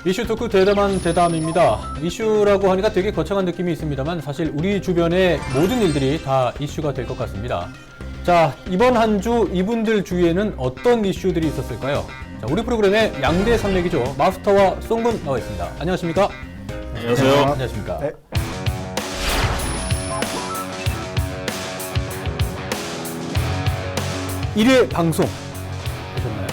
이슈 토크 대담한 대담입니다. 이슈라고 하니까 되게 거창한 느낌이 있습니다만 사실 우리 주변의 모든 일들이 다 이슈가 될 것 같습니다. 자, 이번 한 주 이분들 주위에는 어떤 이슈들이 있었을까요? 자, 우리 프로그램의 양대 산맥이죠. 마스터와 송군 나와 있습니다. 안녕하십니까? 안녕하세요. 안녕하십니까? 네. 일회 방송 보셨나요?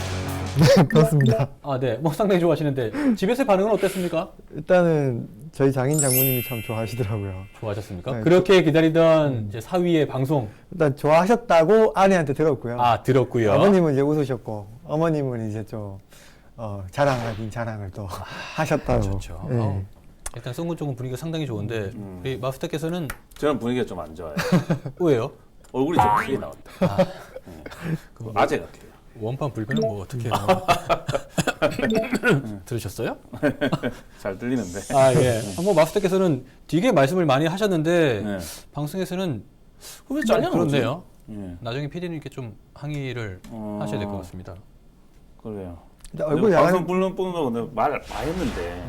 네, 그렇습니다. 아, 네. 뭐 상당히 좋아하시는데 집에서의 반응은 어땠습니까? 일단은 저희 장인 장모님이 참 좋아하시더라고요. 좋아하셨습니까? 네, 그렇게 기다리던 이제 사위의 방송 일단 좋아하셨다고 아내한테 들었고요. 들었고요. 아버님은 이제 웃으셨고 어머님은 이제 좀 자랑하긴 자랑을 또 하셨다고. 좋죠. 네. 일단 송군 쪽은 분위기가 상당히 좋은데 우리 마스터께서는 저는 분위기가 좀 안 좋아요. 왜요? 얼굴이 좀 크게 나온다. 아재 같아요. 원판 불변은 뭐 어떻게 해요? 들으셨어요? 잘 들리는데. 아, 예. 뭐 마스터께서는 되게 말씀을 많이 하셨는데 네. 방송에서는 왜 잘려나오지? 그렇네요. 예. 나중에 PD님께 좀 항의를 하셔야 될 것 같습니다. 그래요. 근데 얼굴 근데 방송 야간 부르는 거 말 많이 했는데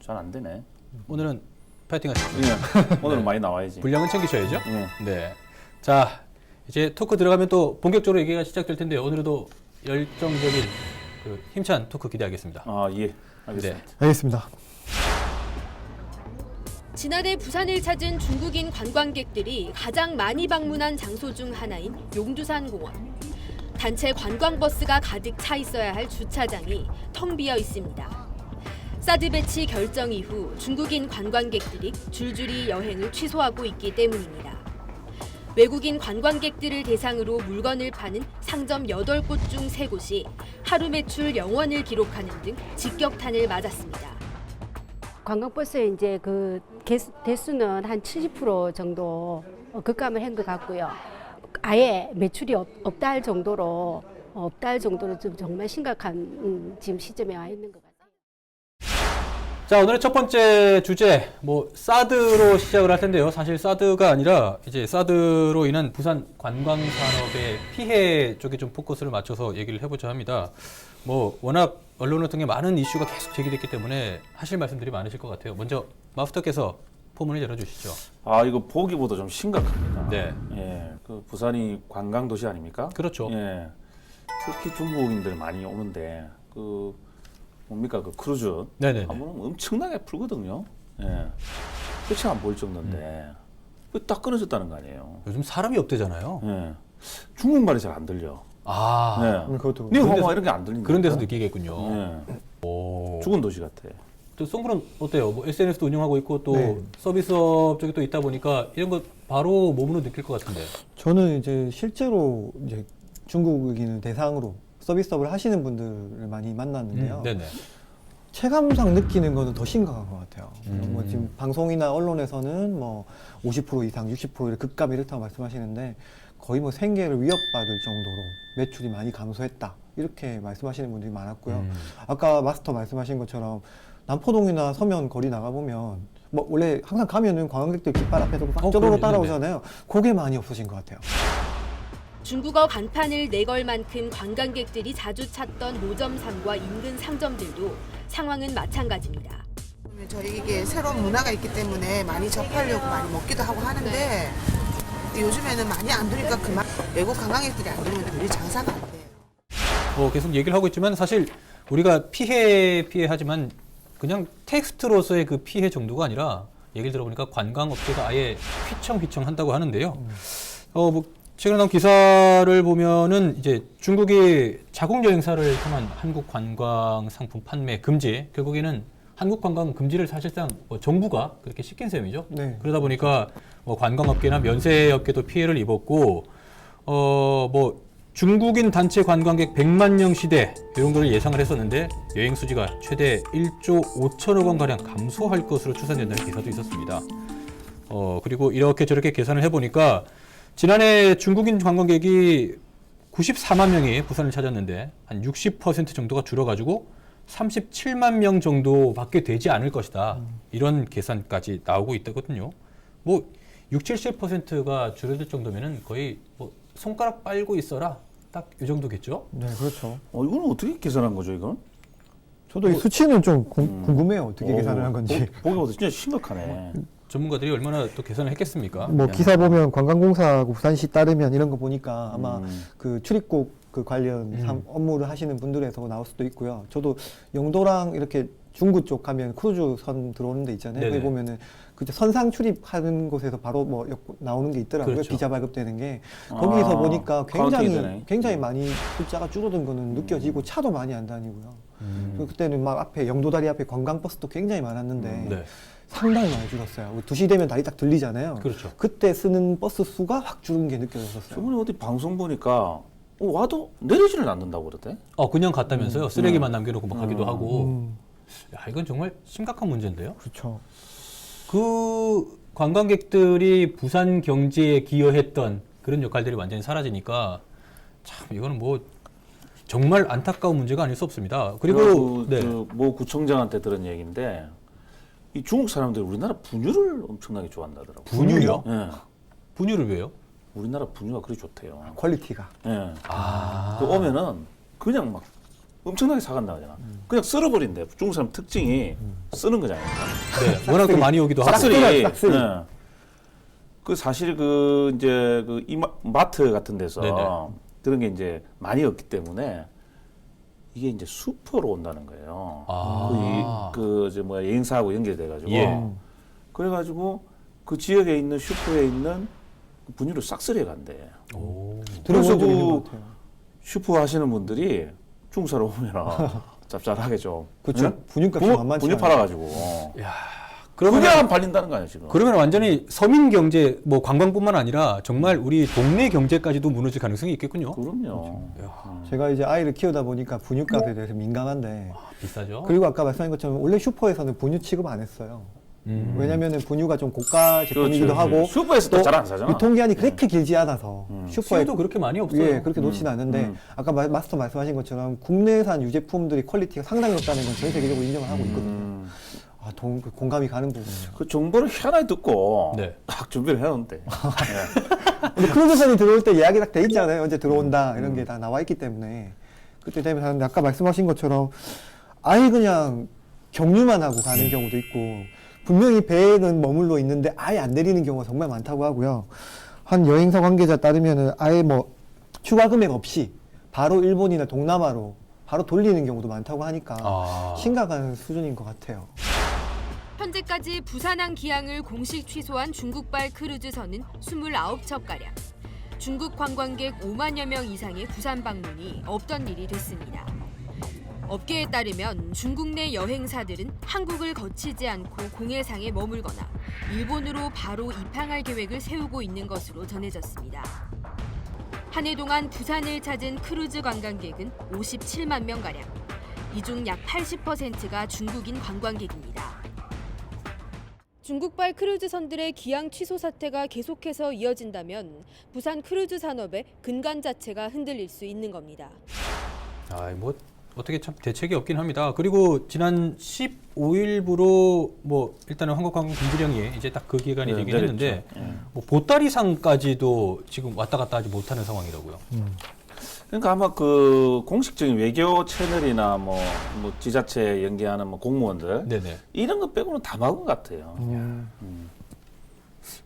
잘 안 되네. 오늘은 파이팅 하십시오. 예. 오늘은 많이 나와야지. 분량은 챙기셔야죠. 예. 네. 자, 이제 토크 들어가면 또 본격적으로 얘기가 시작될 텐데 오늘도 열정적인 그 힘찬 토크 기대하겠습니다. 아, 예. 알겠습니다. 네. 알겠습니다. 지난해 부산을 찾은 중국인 관광객들이 가장 많이 방문한 장소 중 하나인 용두산 공원. 단체 관광버스가 가득 차 있어야 할 주차장이 텅 비어 있습니다. 사드 배치 결정 이후 중국인 관광객들이 줄줄이 여행을 취소하고 있기 때문입니다. 외국인 관광객들을 대상으로 물건을 파는 상점 8곳 중 3곳이 하루 매출 0원을 기록하는 등 직격탄을 맞았습니다. 관광버스에 이제 그 대수는 한 70% 정도 급감을 한 것 같고요. 아예 매출이 없다 할 정도로 좀 정말 심각한 지금 시점에 와 있는 것 같아요. 자, 오늘의 첫 번째 주제, 사드로 시작을 할 텐데요. 사실 사드가 아니라 이제 사드로 인한 부산 관광산업의 피해 쪽에 좀 포커스를 맞춰서 얘기를 해보자 합니다. 워낙 언론을 통해 많은 이슈가 계속 제기됐기 때문에 하실 말씀들이 많으실 것 같아요. 먼저 마스터께서 포문을 열어주시죠. 아, 이거 보기보다 좀 심각합니다. 네. 예. 그 부산이 관광 도시 아닙니까? 그렇죠. 예. 특히 중국인들 많이 오는데 뭡니까 그 크루즈 네네네. 가면 엄청나게 풀거든요. 예. 끝이 안 보일 정도인데 딱 끊어졌다는 거 아니에요. 요즘 사람이 없대잖아요. 예. 중국말이 잘 안 들려. 네. 그것도 네, 그런 데서- 이런 게 안 들린다. 그런 데서 느끼겠군요. 예. 오. 죽은 도시 같아. 또 송구는 어때요? SNS도 운영하고 있고 또 네. 서비스업 쪽에 또 있다 보니까 이런 거 바로 몸으로 느낄 것 같은데. 저는 이제 실제로 이제 중국인을 대상으로 서비스업을 하시는 분들을 많이 만났는데요. 네네. 체감상 느끼는 거는 더 심각한 것 같아요. 음. 지금 방송이나 언론에서는 50% 이상, 60% 이렇게 급감 이렇다고 말씀하시는데 거의 생계를 위협받을 정도로 매출이 많이 감소했다. 이렇게 말씀하시는 분들이 많았고요. 아까 마스터 말씀하신 것처럼 남포동이나 서면 거리 나가보면 원래 항상 가면은 관광객들 깃발 앞에서 막 쪼로로 그럼요. 따라오잖아요. 그게 많이 없어진 것 같아요. 중국어 간판을 내걸 만큼 관광객들이 자주 찾던 노점상과 인근 상점들도 상황은 마찬가지입니다. 저희 이게 새로운 문화가 있기 때문에 많이 접하려고 많이 먹기도 하고 하는데 요즘에는 많이 안 되니까 그만 외국 관광객들이 안 들으면 우리 장사가 안 돼요. 계속 얘기를 하고 있지만 사실 우리가 피해하지만 그냥 텍스트로서의 그 피해 정도가 아니라 얘기를 들어보니까 관광업계가 아예 휘청휘청 한다고 하는데요. 최근에 나온 기사를 보면은 이제 중국이 자국 여행사를 통한 한국 관광 상품 판매 금지, 결국에는 한국 관광 금지를 사실상 정부가 그렇게 시킨 셈이죠. 네. 그러다 보니까 관광업계나 면세업계도 피해를 입었고, 중국인 단체 관광객 100만 명 시대 이런 걸 예상을 했었는데 여행 수지가 최대 1조 5천억 원 가량 감소할 것으로 추산된다는 기사도 있었습니다. 그리고 이렇게 저렇게 계산을 해보니까 지난해 중국인 관광객이 94만 명이 부산을 찾았는데 한 60% 정도가 줄어가지고 37만 명 정도밖에 되지 않을 것이다. 이런 계산까지 나오고 있거든요. 60, 70%가 줄어들 정도면은 거의 손가락 빨고 있어라. 딱 이 정도겠죠? 네, 그렇죠. 이거는 어떻게 계산한 거죠, 이건? 저도 이 수치는 좀 궁금해요. 어떻게 계산을 한 건지. 보기보다 진짜 심각하네. 전문가들이 얼마나 또 계산을 했겠습니까? 뭐 네. 기사 보면 관광공사하고 부산시 따르면 이런 거 보니까 아마 그 출입국 그 관련 업무를 하시는 분들에서 나올 수도 있고요. 저도 영도랑 이렇게 중구 쪽 가면 크루즈 선 들어오는 데 있잖아요. 네네. 거기 보면은 그 선상 출입하는 곳에서 바로 뭐 나오는 게 있더라고요. 그렇죠. 비자 발급되는 게 거기서 보니까 카운팅이 되네. 굉장히 많이 숫자가 줄어든 거는 느껴지고 차도 많이 안 다니고요. 그리고 그때는 막 앞에 영도다리 앞에 관광버스도 굉장히 많았는데 네. 상당히 많이 줄었어요. 2시 되면 다리 딱 들리잖아요. 그렇죠. 그때 쓰는 버스 수가 확 줄은 게 느껴졌었어요. 저번에 어디 방송 보니까 와도 내리지를 않는다고 그러대. 그냥 갔다면서요? 쓰레기만 남겨놓고 막 가기도 하고. 음, 야, 이건 정말 심각한 문제인데요. 그렇죠. 그 관광객들이 부산 경제에 기여했던 그런 역할들이 완전히 사라지니까 참 이거는 뭐 정말 안타까운 문제가 아닐 수 없습니다. 그리고 네. 모 구청장한테 들은 얘기인데 이 중국 사람들이 우리나라 분유를 엄청나게 좋아한다더라고요. 분유요? 예. 분유를 왜요? 우리나라 분유가 그리 좋대요. 퀄리티가. 예. 아. 그 오면은 그냥 막 엄청나게 사간다 그러잖아. 그냥 썰어버린대. 중국 사람 특징이 쓰는 거잖아요. 네, 워낙 또 많이 오기도 하고. 싹쓸이. 싹쓸이. 예. 그 사실 그 이제 그 마트 같은 데서 네네. 그런 게 이제 많이 없기 때문에 이게 이제 슈퍼로 온다는 거예요. 아. 그 이제 뭐야 여행사하고 연결돼 가지고 예. 그래가지고 그 지역에 있는 슈퍼에 있는 분유를 싹쓸이해 간대. 오. 들어본 그래서 적 있는 그 것 같아요. 슈퍼 하시는 분들이 중국 사람 오면 짭짤하게 좀 그렇죠. 응? 분유값이 만만치 분유 않아요. 팔아가지고 야. 그게 그러면 안 팔린다는 거 아니야 지금? 그러면 완전히 서민 경제, 뭐 관광뿐만 아니라 정말 우리 동네 경제까지도 무너질 가능성이 있겠군요. 그럼요. 야, 제가 이제 아이를 키우다 보니까 분유값에 대해서 민감한데 비싸죠. 그리고 아까 말씀하신 것처럼 원래 슈퍼에서는 분유 취급 안 했어요. 왜냐면은 분유가 좀 고가 제품이기도 하고 슈퍼에서 또 잘 안 사잖아. 유통기한이 그렇게 길지 않아서 슈퍼에 수요도 그렇게 많이 없어요. 예, 그렇게 놓지는 않는데 아까 마스터 말씀하신 것처럼 국내산 유제품들이 퀄리티가 상당히 높다는 건 전 세계적으로 인정을 하고 있거든요. 그 공감이 가는 부분이에요. 그 정보를 희한하게 듣고 네. 딱 준비를 해놓는데. 근데 크루즈선이 들어올 때 예약이 딱 돼 있잖아요. 언제 들어온다 이런 게 다 나와 있기 때문에 그때 되면 하는데 아까 말씀하신 것처럼 아예 그냥 경유만 하고 가는 경우도 있고 분명히 배에는 머물러 있는데 아예 안 내리는 경우가 정말 많다고 하고요. 한 여행사 관계자 따르면은 아예 뭐 추가 금액 없이 바로 일본이나 동남아로 바로 돌리는 경우도 많다고 하니까 심각한 수준인 것 같아요. 현재까지 부산항 기항을 공식 취소한 중국발 크루즈선은 29척가량. 중국 관광객 5만여 명 이상의 부산 방문이 없던 일이 됐습니다. 업계에 따르면 중국 내 여행사들은 한국을 거치지 않고 공해상에 머물거나 일본으로 바로 입항할 계획을 세우고 있는 것으로 전해졌습니다. 한 해 동안 부산을 찾은 크루즈 관광객은 57만 명가량. 이 중 약 80%가 중국인 관광객입니다. 중국발 크루즈선들의 기항 취소 사태가 계속해서 이어진다면 부산 크루즈 산업의 근간 자체가 흔들릴 수 있는 겁니다. 뭐 어떻게 참 대책이 없긴 합니다. 그리고 지난 15일부로 뭐 일단은 한국관광 금지령이 이제 딱 그 기간이 되긴 했는데 뭐 보따리상까지도 지금 왔다 갔다 하지 못하는 상황이라고요. 그러니까 아마 그 공식적인 외교 채널이나 뭐 지자체 연계하는 뭐 공무원들 네네. 이런 거 빼고는 다 막은 것 같아요.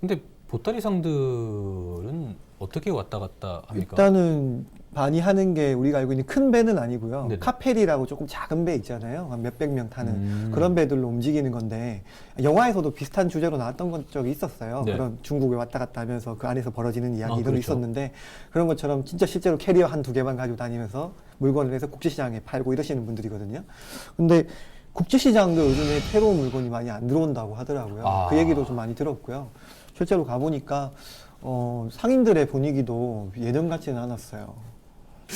근데 보따리상들은 어떻게 왔다 갔다 합니까? 일단은 많이 하는 게 우리가 알고 있는 큰 배는 아니고요. 네네. 카페리라고 조금 작은 배 있잖아요. 한 몇백 명 타는 그런 배들로 움직이는 건데 영화에서도 비슷한 주제로 나왔던 적이 있었어요. 네. 그런 중국에 왔다 갔다 하면서 그 안에서 벌어지는 이야기 이런 게 그렇죠. 있었는데 그런 것처럼 진짜 실제로 캐리어 한두 개만 가지고 다니면서 물건을 해서 국제시장에 팔고 이러시는 분들이거든요. 근데 국제시장도 요즘에 새로운 물건이 많이 안 들어온다고 하더라고요. 그 얘기도 좀 많이 들었고요. 실제로 가보니까 상인들의 분위기도 예전 같지는 않았어요.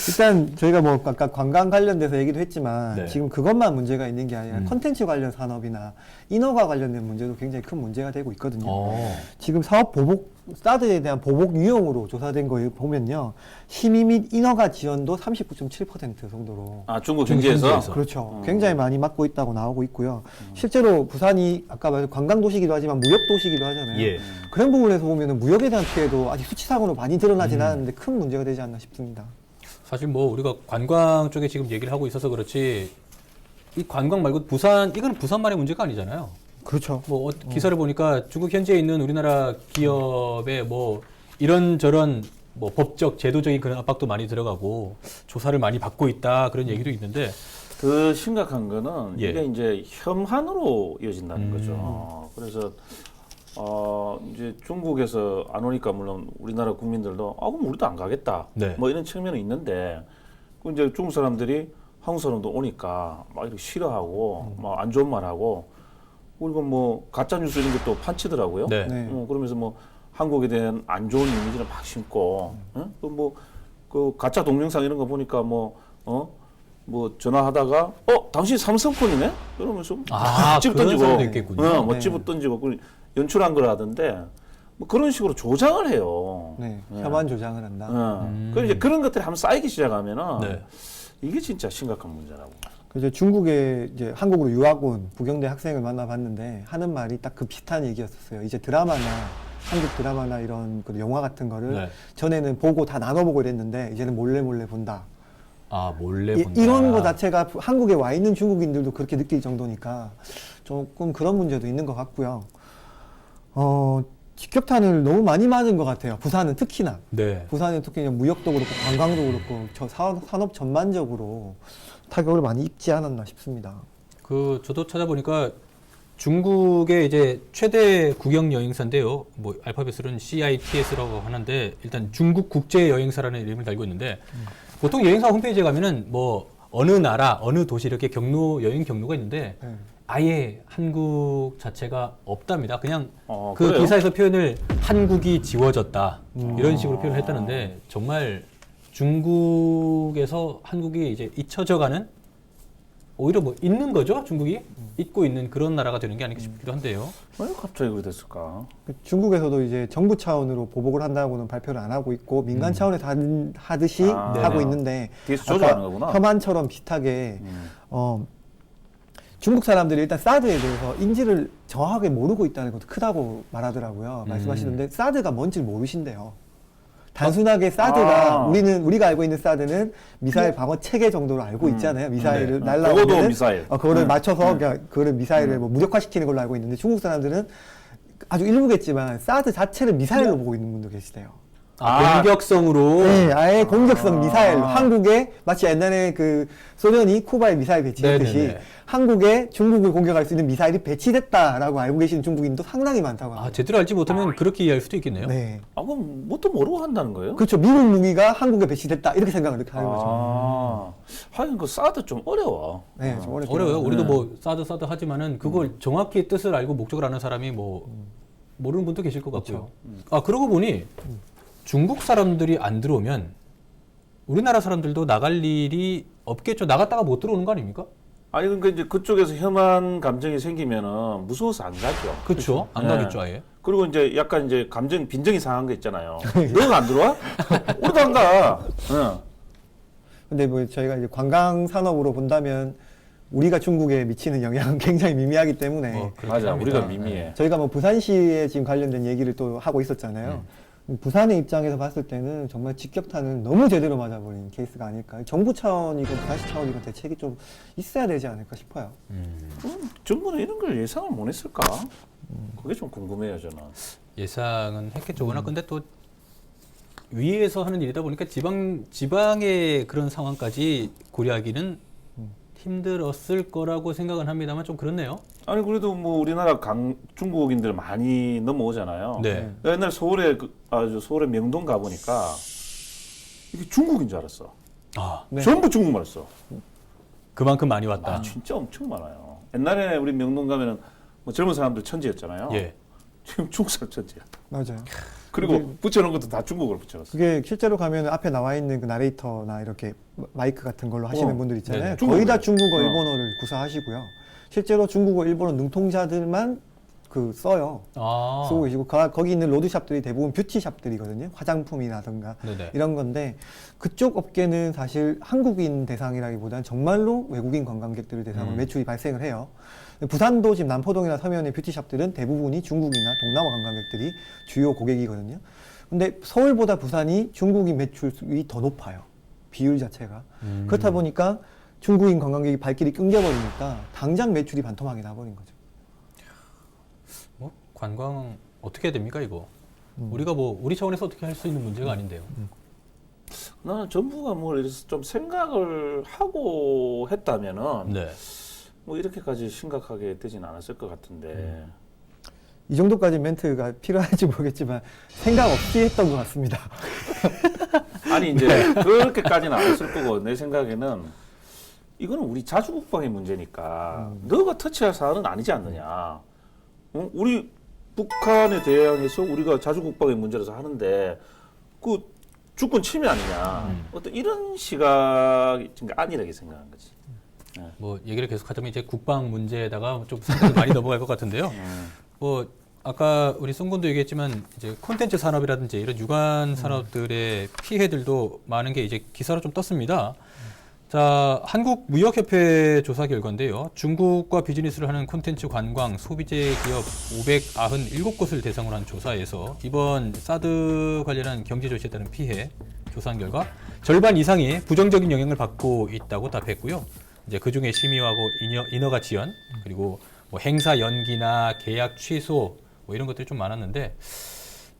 일단 저희가 뭐 아까 관광 관련돼서 얘기도 했지만 네. 지금 그것만 문제가 있는 게 아니라 콘텐츠 관련 산업이나 인허가 관련된 문제도 굉장히 큰 문제가 되고 있거든요. 지금 사업 보복, 사드에 대한 보복 유형으로 조사된 거에 보면요. 심의 및 인허가 지연도 39.7% 정도로. 중국 경제에서 그렇죠. 굉장히 많이 맡고 있다고 나오고 있고요. 실제로 부산이 아까 말한 관광도시기도 하지만 무역도시기도 하잖아요. 예. 그런 부분에서 보면 무역에 대한 피해도 아직 수치상으로 많이 드러나진 않았는데 큰 문제가 되지 않나 싶습니다. 사실 뭐 우리가 관광 쪽에 지금 얘기를 하고 있어서 그렇지 이 관광 말고 부산 이건 부산만의 문제가 아니잖아요. 그렇죠. 뭐 기사를 보니까 중국 현지에 있는 우리나라 기업에 뭐 이런저런 뭐 법적 제도적인 그런 압박도 많이 들어가고 조사를 많이 받고 있다 그런 얘기도 있는데 더 심각한 거는 예. 이게 이제 혐한으로 이어진다는 거죠. 그래서 이제 중국에서 안 오니까 물론 우리나라 국민들도 그럼 우리도 안 가겠다. 네. 뭐 이런 측면은 있는데 그 이제 중국 사람들이 한국 사람도 오니까 막 이렇게 싫어하고 막 안 좋은 말하고 그리고 뭐 가짜 뉴스 이런 것도 판치더라고요. 네. 네. 그러면서 뭐 한국에 대한 안 좋은 이미지를 막 심고, 그 가짜 동영상 이런 거 보니까 뭐 전화하다가 당신 삼성폰이네? 이러면서 집 그런 던지고, 사람도 있겠군요. 뭐 네. 집어 던지고 그 연출한 걸 하던데 뭐 그런 식으로 조장을 해요. 네, 네. 혐한 조장을 한다. 그럼 이제 그런 것들이 한번 쌓이기 시작하면은 네. 이게 진짜 심각한 문제라고. 그래서 중국에 이제 한국으로 유학 온 부경대 학생을 만나봤는데 하는 말이 딱 그 비슷한 얘기였었어요. 이제 드라마나 한국 드라마나 이런 그 영화 같은 거를 네. 전에는 보고 다 나눠보고 이랬는데 이제는 몰래 본다. 몰래 본다. 이런 거 자체가 한국에 와 있는 중국인들도 그렇게 느낄 정도니까 조금 그런 문제도 있는 것 같고요. 직격탄을 너무 많이 맞은 것 같아요. 부산은 특히나. 네. 부산은 특히 무역도 그렇고 관광도 그렇고 산업 전반적으로 타격을 많이 입지 않았나 싶습니다. 저도 찾아보니까 중국의 이제 최대 국영 여행사인데요. 뭐 알파벳으로는 CITS라고 하는데 일단 중국 국제 여행사라는 이름을 달고 있는데 보통 여행사 홈페이지에 가면은 뭐 어느 나라, 어느 도시 이렇게 여행 경로가 있는데 네. 아예 한국 자체가 없답니다. 그냥 그 그래요? 기사에서 표현을 한국이 지워졌다 이런 식으로 표현을 했다는데 정말 중국에서 한국이 이제 잊혀져가는 오히려 뭐 있는 거죠. 중국이 잊고 있는 그런 나라가 되는 게 아닐까 싶기도 한데요. 왜 갑자기 그래 됐을까? 중국에서도 이제 정부 차원으로 보복을 한다고는 발표를 안 하고 있고 민간 차원에서 하듯이 네네. 하고 있는데 뒤에서 아까 조절하는 거구나. 혐한처럼 비슷하게 중국 사람들이 일단 사드에 대해서 인지를 정확하게 모르고 있다는 것도 크다고 말하더라고요. 말씀하시는데 사드가 뭔지 모르신대요. 단순하게 사드가 우리가 알고 있는 사드는 미사일 방어 체계 정도로 알고 있잖아요. 미사일을 그것도 날라오면 미사일. 그거를 맞춰서 그거를 미사일을 뭐 무력화시키는 걸로 알고 있는데 중국 사람들은 아주 일부겠지만 사드 자체를 미사일로 보고 있는 분도 계시대요. 공격성으로. 네, 아예 공격성 미사일. 한국에 마치 옛날에 그 소련이 쿠바에 미사일 배치했듯이 네네네. 한국에 중국을 공격할 수 있는 미사일이 배치됐다라고 알고 계시는 중국인도 상당히 많다고 합니다. 제대로 알지 못하면 그렇게 이해할 수도 있겠네요. 네. 그럼 뭣도 모르고 한다는 거예요? 그렇죠. 미국 무기가 한국에 배치됐다 이렇게 생각을 이렇게 하는 거죠. 하긴 그 사드 좀 어려워. 네, 좀 어렵긴 어려워요. 한데. 우리도 뭐 사드 하지만은 그걸 정확히 뜻을 알고 목적을 아는 사람이 뭐 모르는 분도 계실 것 같고요. 그러고 보니 중국 사람들이 안 들어오면 우리나라 사람들도 나갈 일이 없겠죠. 나갔다가 못 들어오는 거 아닙니까? 아니 그러니까 이제 그쪽에서 혐한 감정이 생기면은 무서워서 안 가죠. 그렇죠. 안 네. 가겠죠, 아예. 그리고 이제 약간 이제 빈정이 상한 거 있잖아요. 너가 안 들어와? 우리도 안 가. 근데 뭐 저희가 이제 관광 산업으로 본다면 우리가 중국에 미치는 영향은 굉장히 미미하기 때문에 맞아, 우리가 미미해. 저희가 뭐 부산시에 지금 관련된 얘기를 또 하고 있었잖아요. 부산의 입장에서 봤을 때는 정말 직격탄은 너무 제대로 맞아버린 케이스가 아닐까. 정부 차원이고 부산시 차원이고 대책이 좀 있어야 되지 않을까 싶어요. 정부는 이런 걸 예상을 못 했을까? 그게 좀 궁금해요, 저는. 예상은 했겠죠. 워낙 근데 또 위에서 하는 일이다 보니까 지방의 그런 상황까지 고려하기는 힘들었을 거라고 생각은 합니다만 좀 그렇네요. 아니 그래도 뭐 우리나라 중국인들 많이 넘어오잖아요. 네. 옛날 서울에 서울의 명동 가 보니까 이게 중국인 줄 알았어. 네. 전부 중국말 했어. 그만큼 많이 왔다. 진짜 엄청 많아요. 옛날에 우리 명동 가면은 뭐 젊은 사람들 천지였잖아요. 예. 지금 중국 사람 천지야. 맞아요. 그리고 붙여놓은 것도 다 중국어로 붙여놨어. 그게 실제로 가면 앞에 나와 있는 그 나레이터나 이렇게 마이크 같은 걸로 하시는 분들 있잖아요. 네네. 거의 다 중국어예요. 중국어, 일본어를 구사하시고요. 실제로 중국어, 일본어 능통자들만 써요. 쓰고 계시고 거기 있는 로드샵들이 대부분 뷰티샵들이거든요. 화장품이라든가 네네. 이런 건데 그쪽 업계는 사실 한국인 대상이라기보다는 정말로 외국인 관광객들을 대상으로 매출이 발생을 해요. 부산도 지금 남포동이나 서면의 뷰티샵들은 대부분이 중국이나 동남아 관광객들이 주요 고객이거든요. 근데 서울보다 부산이 중국인 매출이 더 높아요. 비율 자체가. 그렇다 보니까 중국인 관광객이 발길이 끊겨버리니까 당장 매출이 반토막이 나버린 거죠. 뭐 관광 어떻게 해야 됩니까 이거? 우리가 뭐 우리 차원에서 어떻게 할 수 있는 문제가 아닌데요. 나는 정부가 뭘 이래서 좀 생각을 하고 했다면은 네. 뭐 이렇게까지 심각하게 되진 않았을 것 같은데. 이 정도까지 멘트가 필요할지 모르겠지만 생각 없이 했던 것 같습니다. 아니 이제 그렇게까지는 안 했을 거고 내 생각에는 이거는 우리 자주국방의 문제니까 너가 터치할 사안은 아니지 않느냐. 어? 우리 북한에 대항해서 우리가 자주국방의 문제라서 하는데 그 주권 침해 아니냐. 어떤 이런 시각이 아니라고 생각한 거지. 뭐 얘기를 계속하자면 이제 국방 문제에다가 좀 생각이 많이 넘어갈 것 같은데요. 뭐 아까 우리 송군도 얘기했지만 이제 콘텐츠 산업이라든지 이런 유관 산업들의 피해들도 많은 게 이제 기사로 좀 떴습니다. 자, 한국무역협회 조사 결과인데요. 중국과 비즈니스를 하는 콘텐츠 관광 소비재 기업 597곳을 대상으로 한 조사에서 이번 사드 관련한 경제 조치에 따른 피해 조사한 결과 절반 이상이 부정적인 영향을 받고 있다고 답했고요. 이제 그 중에 심의하고 인허가 지연 그리고 뭐 행사 연기나 계약 취소 뭐 이런 것들이 좀 많았는데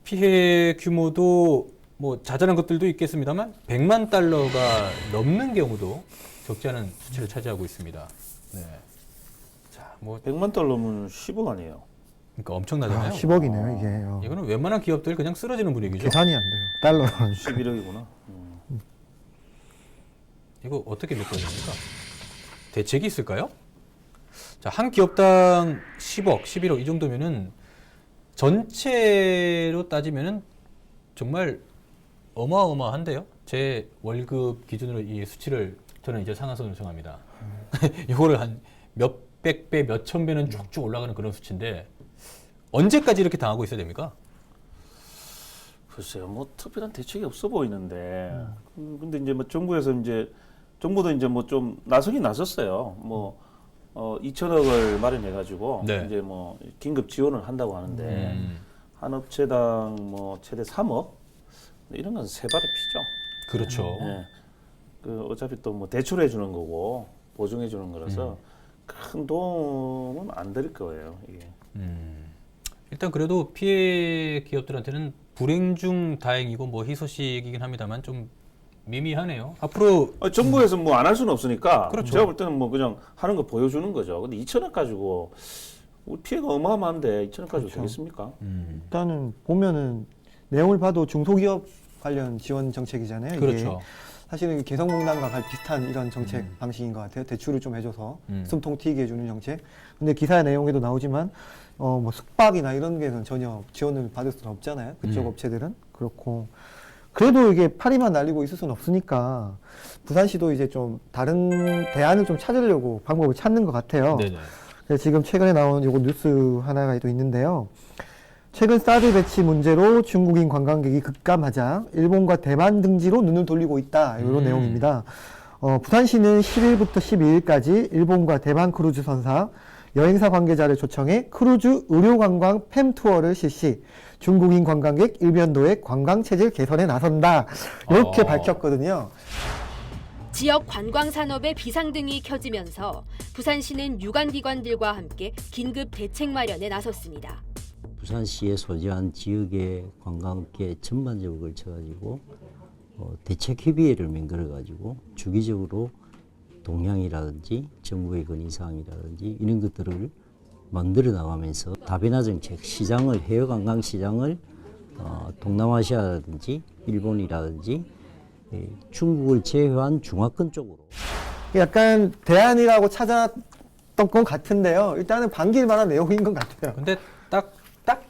피해 규모도 뭐 자잘한 것들도 있겠습니다만 100만 달러가 넘는 경우도 적지 않은 수치를 차지하고 있습니다. 네. 자, 뭐 100만 달러면 10억 아니에요. 그러니까 엄청나잖아요. 10억이네요, 이게. 이거는 웬만한 기업들 그냥 쓰러지는 분위기죠. 계산이 안 돼요. 달러로는. 11억이구나. 이거 어떻게 메꿔야 됩니까? 대책이 있을까요? 자, 한 기업당 10억, 11억 이 정도면은 전체로 따지면은 정말 어마어마한데요. 제 월급 기준으로 이 수치를 저는 이제 상한선을 정합니다. 이거를 한 몇백 배, 몇천 배는 쭉쭉 올라가는 그런 수치인데 언제까지 이렇게 당하고 있어야 됩니까? 글쎄요, 뭐 특별한 대책이 없어 보이는데. 근데 이제 뭐 정부에서 이제 정부도 이제 뭐 좀 나서긴 나섰어요. 뭐 2천억을 마련해가지고 네. 이제 뭐 긴급 지원을 한다고 하는데 한 업체당 뭐 최대 3억 이런 건 세 발의 피죠. 그렇죠. 예. 그 어차피 또 뭐 대출해 주는 거고 보증해 주는 거라서 큰 도움은 안 될 거예요. 이게. 일단 그래도 피해 기업들한테는 불행 중 다행이고 뭐 희소식이긴 합니다만 좀 미미하네요. 앞으로 정부에서 뭐 안 할 수는 없으니까 그렇죠. 제가 볼 때는 뭐 그냥 하는 거 보여주는 거죠. 근데 2천억 가지고 우리 피해가 어마어마한데 2천억 가지고 그렇죠. 되겠습니까? 일단은 보면은 내용을 봐도 중소기업 관련 지원 정책이잖아요. 이게. 그렇죠. 사실은 개성공단과 비슷한 이런 정책 방식인 것 같아요. 대출을 좀 해줘서 숨통 튀게 해주는 정책. 근데 기사 내용에도 나오지만 뭐 숙박이나 이런 게는 전혀 지원을 받을 수는 없잖아요. 그쪽 업체들은 그렇고. 그래도 이게 파리만 날리고 있을 수는 없으니까 부산시도 이제 좀 다른 대안을 좀 찾으려고 방법을 찾는 것 같아요. 네네. 그래서 지금 최근에 나온 요거 뉴스 하나가 또 있는데요. 최근 사드 배치 문제로 중국인 관광객이 급감하자 일본과 대만 등지로 눈을 돌리고 있다. 이런 내용입니다. 부산시는 10일부터 12일까지 일본과 대만 크루즈 선사, 여행사 관계자를 초청해 크루즈 의료관광 팸 투어를 실시, 중국인 관광객 일변도의 관광체질 개선에 나선다. 이렇게 밝혔거든요. 지역 관광 산업의 비상등이 켜지면서 부산시는 유관기관들과 함께 긴급 대책 마련에 나섰습니다. 부산시에 소재한 지역의 관광업계 전반적으로 걸쳐가지고 대책 협의회를 만들어가지고 주기적으로 동향이라든지 정부의 건의사항이라든지 이런 것들을 만들어 나가면서 다변화 정책, 시장을 해외 관광 시장을 동남아시아라든지 일본이라든지 중국을 제외한 중화권 쪽으로 약간 대안이라고 찾았던 것 같은데요. 일단은 반길 만한 내용인 것 같아요. 근데 딱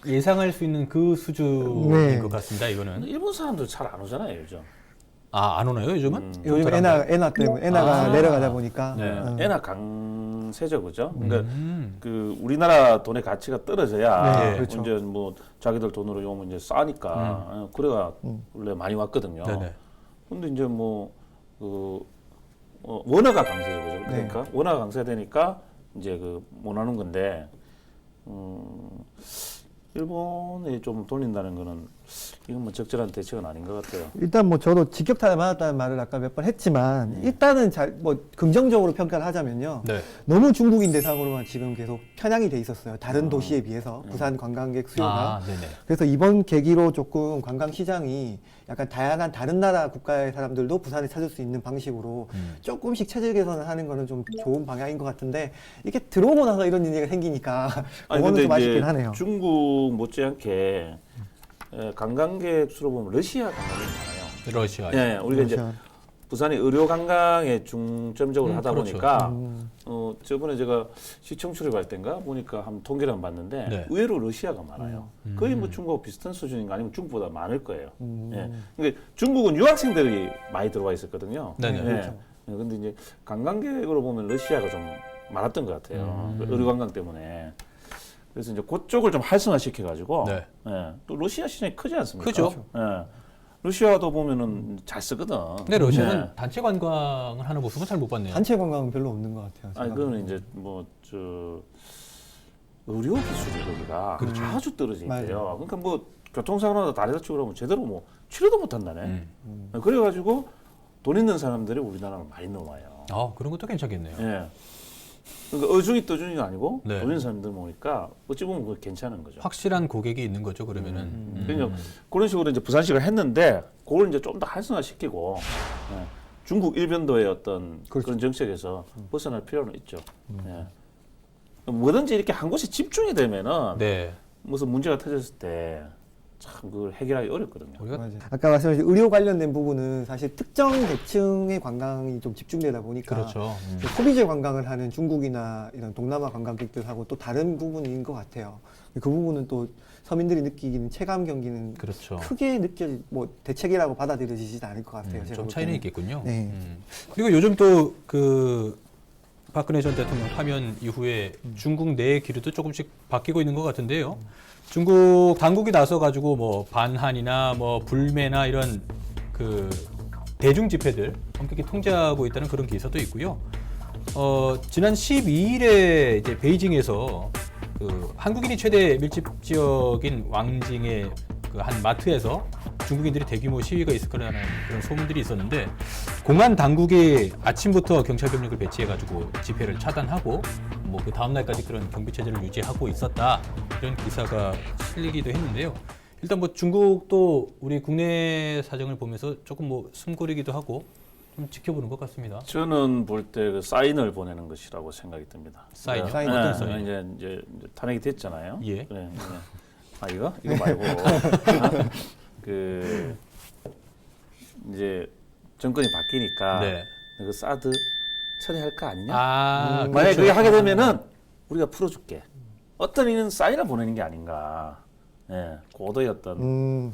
예상할 수 있는 그 수준인 네. 것 같습니다. 이거는. 일본 사람들 잘 안 오잖아요, 요즘. 안 오나요, 요즘은? 요즘 엔화 때문에 엔화가 내려가다 보니까 네. 엔화 강세죠, 그죠? 그러니까 그 우리나라 돈의 가치가 떨어져야 네, 그렇죠. 이제 뭐 자기들 돈으로 오면 이제 싸니까 그래가 원래 많이 왔거든요. 네네. 근데 이제 뭐 그 원화가 강세죠, 그죠? 그러니까 원화가 강세되니까 이제 그 못 하는 건데 일본에 좀 돌린다는 거는 이건 뭐 적절한 대책은 아닌 것 같아요. 일단 뭐 저도 직격탄을 맞았다는 말을 아까 몇 번 했지만 일단은 뭐 긍정적으로 평가를 하자면요. 네. 너무 중국인 대상으로만 지금 계속 편향이 돼 있었어요. 다른 도시에 비해서 부산 관광객 수요가. 네네. 그래서 이번 계기로 조금 관광 시장이 약간 다양한 다른 나라 국가의 사람들도 부산을 찾을 수 있는 방식으로 조금씩 체질 개선을 하는 거는 좀 좋은 방향인 것 같은데 이게 들어오고 나서 이런 일이 생기니까 아니 그거는 근데 좀 아쉽긴 이제 하네요. 중국 못지않게 관광객 수로 보면 러시아 관광객이 많아요. 러시아. 예, 우리가 이제 러시아. 부산이 의료 관광에 중점적으로 하다 그렇죠. 보니까 저번에 제가 시청 출입할 때인가 보니까 한 통계를 한번 봤는데 네. 의외로 러시아가 많아요. 거의 뭐 중국하고 비슷한 수준인가 아니면 중국보다 많을 거예요. 예. 그러니까 중국은 유학생들이 많이 들어와 있었거든요. 네네. 예. 그렇죠. 근데 이제 관광객으로 보면 러시아가 좀 많았던 것 같아요. 그 의료 관광 때문에. 그래서 이제 그쪽을 좀 활성화시켜 가지고 네. 예. 또 러시아 시장이 크지 않습니까? 크죠. 예. 러시아도 보면은 잘 쓰거든. 근데 러시아는 예. 단체 관광을 하는 모습은 잘 못 봤네요. 단체 관광은 별로 없는 것 같아요. 아니 제가 그거는 이제 뭐 저 의료 기술이 거기가 아주 떨어져 있대요. 맞아요. 그러니까 뭐 교통사고 나서 다리 다치고 그러면 제대로 뭐 치료도 못 한다네. 그래가지고 돈 있는 사람들이 우리나라로 많이 넘어와요. 아, 그런 것도 괜찮겠네요. 예. 그러니까 어중이 떠중이가 아니고 네. 돈 있는 사람들 모니까 어찌 보면 그거 괜찮은 거죠. 확실한 고객이 있는 거죠, 그러면은. 그러니까 그런 식으로 이제 부산시가 했는데 그걸 이제 좀 더 활성화시키고 예. 중국 일변도의 어떤 그렇죠. 그런 정책에서 벗어날 필요는 있죠. 예. 뭐든지 이렇게 한 곳에 집중이 되면은 네. 무슨 문제가 터졌을 때 참 그걸 해결하기 어렵거든요. 우리가 맞아요. 아까 말씀하신 의료 관련된 부분은 사실 특정 계층의 관광이 좀 집중되다 보니까 그렇죠. 소비재 관광을 하는 중국이나 이런 동남아 관광객들하고 또 다른 부분인 것 같아요. 그 부분은 또 서민들이 느끼기는 체감 경기는 그렇죠. 크게 뭐 대책이라고 받아들여지지 않을 것 같아요. 제가 좀 볼 차이는 때는. 있겠군요. 네. 그리고 요즘 또 그 박근혜 전 대통령 파면 이후에 중국 내 기류도 조금씩 바뀌고 있는 것 같은데요. 중국 당국이 나서 가지고 뭐 반한이나 뭐 불매나 이런 그 대중 집회들 엄격히 통제하고 있다는 그런 기사도 있고요. 지난 12일에 이제 베이징에서 그 한국인이 최대 밀집 지역인 왕징의 그 한 마트에서 중국인들이 대규모 시위가 있을 거라는 그런 소문들이 있었는데 공안 당국이 아침부터 경찰 병력을 배치해가지고 집회를 차단하고 뭐 그 다음 날까지 그런 경비 체제를 유지하고 있었다 이런 기사가 실리기도 했는데요. 일단 뭐 중국도 우리 국내 사정을 보면서 조금 뭐 숨고르기도 하고 좀 지켜보는 것 같습니다. 저는 볼 때 그 사인을 보내는 것이라고 생각이 듭니다. 사인이요? 사인 네, 어떤 사인? 이제 탄핵이 됐잖아요. 예. 그래, 아 이거 말고 그 이제 정권이 바뀌니까 네. 그 사드 처리할 거 아니냐? 아, 만약에 그렇죠. 그게 하게 되면은 우리가 풀어줄게. 어떤 이는 사인을 보내는 게 아닌가. 예, 고도의 어떤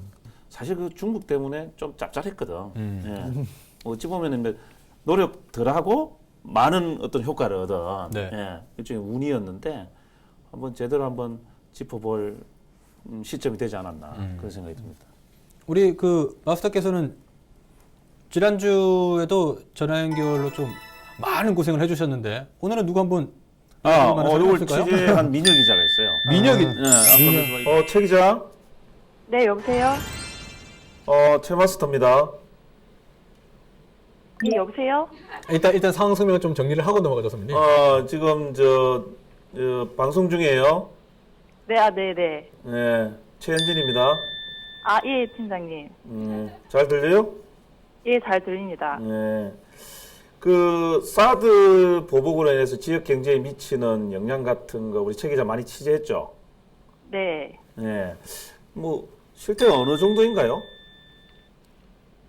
사실 그 중국 때문에 좀 짭짤했거든. 예. 어찌 보면은 노력 덜 하고 많은 어떤 효과를 얻은 네. 예, 일종의 운이었는데 한번 제대로 한번 짚어볼 시점이 되지 않았나 그런 생각이 듭니다. 우리 그 마스터께서는 지난주에도 전화 연결로 좀 많은 고생을 해주셨는데 오늘은 누구 한번 이걸 취재한 민혁 기자가 있어요. 민혁이 네, 최 기자. 네, 여보세요? 최 마스터입니다. 네, 여보세요? 일단 상황 설명을 좀 정리를 하고 넘어가죠, 선배님. 지금 방송 중이에요. 네, 네네. 네, 최현진입니다. 아, 예, 팀장님. 잘 들려요? 예, 잘 들립니다. 네. 그 사드 보복으로 인해서 지역 경제에 미치는 영향 같은 거 우리 최 기자 많이 취재했죠? 네. 네. 뭐 실태가 어느 정도인가요?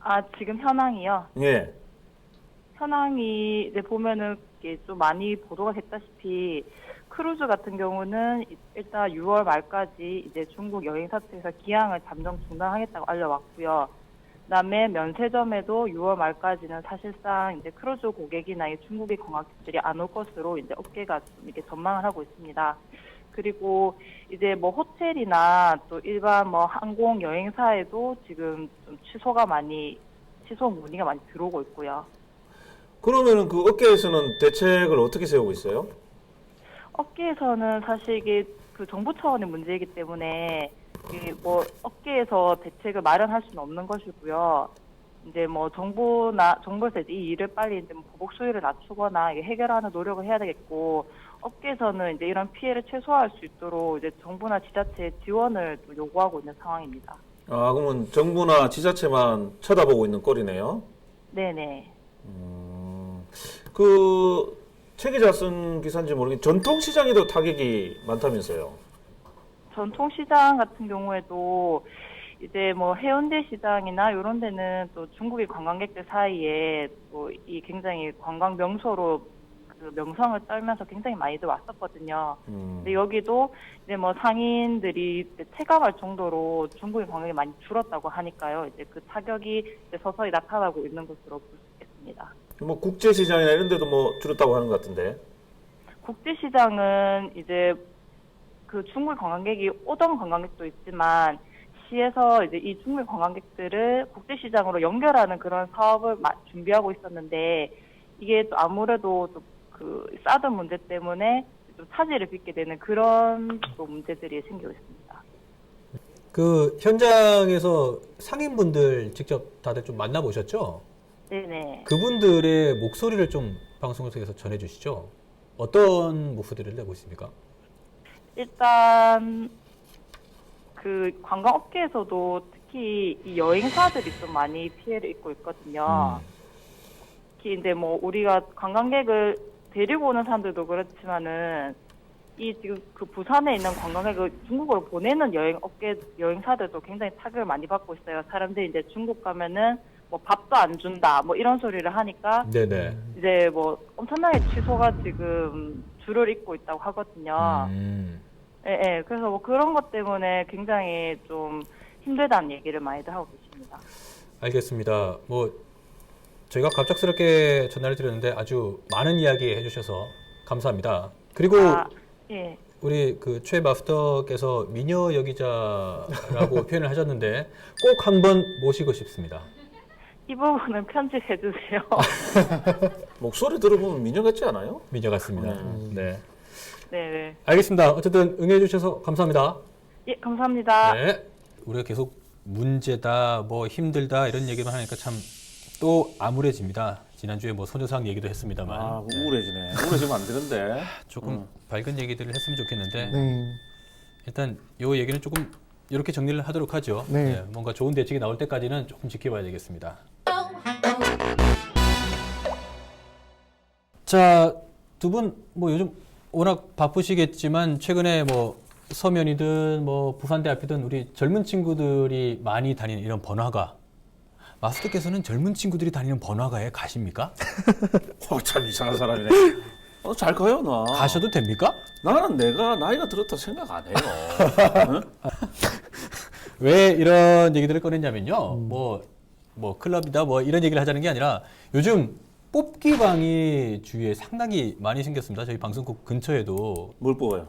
아, 지금 현황이요? 예. 현황이 이제 보면은 이게 좀 많이 보도가 됐다시피 크루즈 같은 경우는 일단 6월 말까지 이제 중국 여행사측에서 기항을 잠정 중단하겠다고 알려왔고요. 그다음에 면세점에도 6월 말까지는 사실상 이제 크루즈 고객이나 중국의 관광객들이 안 올 것으로 이제 업계가 좀 이렇게 전망을 하고 있습니다. 그리고 이제 뭐 호텔이나 또 일반 뭐 항공 여행사에도 지금 좀 취소 문의가 많이 들어오고 있고요. 그러면은 그 업계에서는 대책을 어떻게 세우고 있어요? 업계에서는 사실 이게 그 정부 차원의 문제이기 때문에 이게 뭐 업계에서 대책을 마련할 수는 없는 것이고요. 이제 뭐 정부에서 이제 이 일을 빨리 이제 뭐 보복 수위를 낮추거나 이게 해결하는 노력을 해야 되겠고, 업계에서는 이제 이런 피해를 최소화할 수 있도록 이제 정부나 지자체의 지원을 또 요구하고 있는 상황입니다. 아, 그러면 정부나 지자체만 쳐다보고 있는 꼴이네요. 네네. 그 최 기자 쓴 기사인지 모르겠는데 전통시장에도 타격이 많다면서요. 전통시장 같은 경우에도 이제 뭐 해운대 시장이나 이런 데는 또 중국인 관광객들 사이에 또 이 굉장히 관광 명소로 그 명성을 떨면서 굉장히 많이들 왔었거든요. 근데 여기도 이제 뭐 상인들이 이제 체감할 정도로 중국인 관광객이 많이 줄었다고 하니까요. 이제 그 타격이 이제 서서히 나타나고 있는 것으로 볼 수 있겠습니다. 뭐 국제시장이나 이런 데도 뭐 줄었다고 하는 것 같은데. 국제시장은 이제 그 중국 관광객이 오던 관광객도 있지만 시에서 이제 이 중국 관광객들을 국제시장으로 연결하는 그런 사업을 준비하고 있었는데 이게 또 아무래도 또 그 사드 문제 때문에 좀 차질을 빚게 되는 그런 또 문제들이 생기고 있습니다. 그 현장에서 상인분들 직접 다들 좀 만나보셨죠? 네네. 그분들의 목소리를 좀 방송을 통해서 전해주시죠. 어떤 목소리를 내고 있습니까? 일단 그 관광업계에서도 특히 이 여행사들이 좀 많이 피해를 입고 있거든요. 특히 이제 뭐 우리가 관광객을 데리고 오는 사람들도 그렇지만은 이 지금 그 부산에 있는 관광객을 중국으로 보내는 여행사들도 굉장히 타격을 많이 받고 있어요. 사람들이 이제 중국 가면은 뭐 밥도 안 준다 뭐 이런 소리를 하니까 네네. 이제 뭐 엄청나게 취소가 지금 줄을 잇고 있다고 하거든요. 예, 그래서 뭐 그런 것 때문에 굉장히 좀 힘들다는 얘기를 많이들 하고 계십니다. 알겠습니다. 뭐 저희가 갑작스럽게 전화를 드렸는데 아주 많은 이야기 해주셔서 감사합니다. 그리고 예. 우리 그 최 마스터께서 미녀 여기자라고 표현을 하셨는데 꼭 한번 모시고 싶습니다. 이 부분은 편집해 주세요. 목소리 들어보면 미녀 같지 않아요? 미녀 같습니다. 네. 네. 알겠습니다. 어쨌든 응해주셔서 감사합니다. 예, 감사합니다. 네. 우리가 계속 문제다, 뭐 힘들다 이런 얘기만 하니까 참 또 암울해집니다. 지난주에 뭐 소녀상 얘기도 했습니다만. 아, 우울해지네. 우울해지면 안 되는데. 조금 밝은 얘기들을 했으면 좋겠는데 네. 일단 요 얘기는 조금 이렇게 정리를 하도록 하죠. 네. 네, 뭔가 좋은 대책이 나올 때까지는 조금 지켜봐야 되겠습니다. 자, 두 분 뭐 요즘 워낙 바쁘시겠지만 최근에 뭐 서면이든 뭐 부산대 앞이든 우리 젊은 친구들이 많이 다니는 이런 번화가, 마스터께서는 젊은 친구들이 다니는 번화가에 가십니까? 참 이상한 사람이네. 잘 가요, 나. 가셔도 됩니까? 나는 내가 나이가 들었다 생각 안 해요. 응? 왜 이런 얘기들을 꺼냈냐면요. 뭐 클럽이다 뭐 이런 얘기를 하자는 게 아니라 요즘 뽑기방이 주위에 상당히 많이 생겼습니다. 저희 방송국 근처에도. 뭘 뽑아요?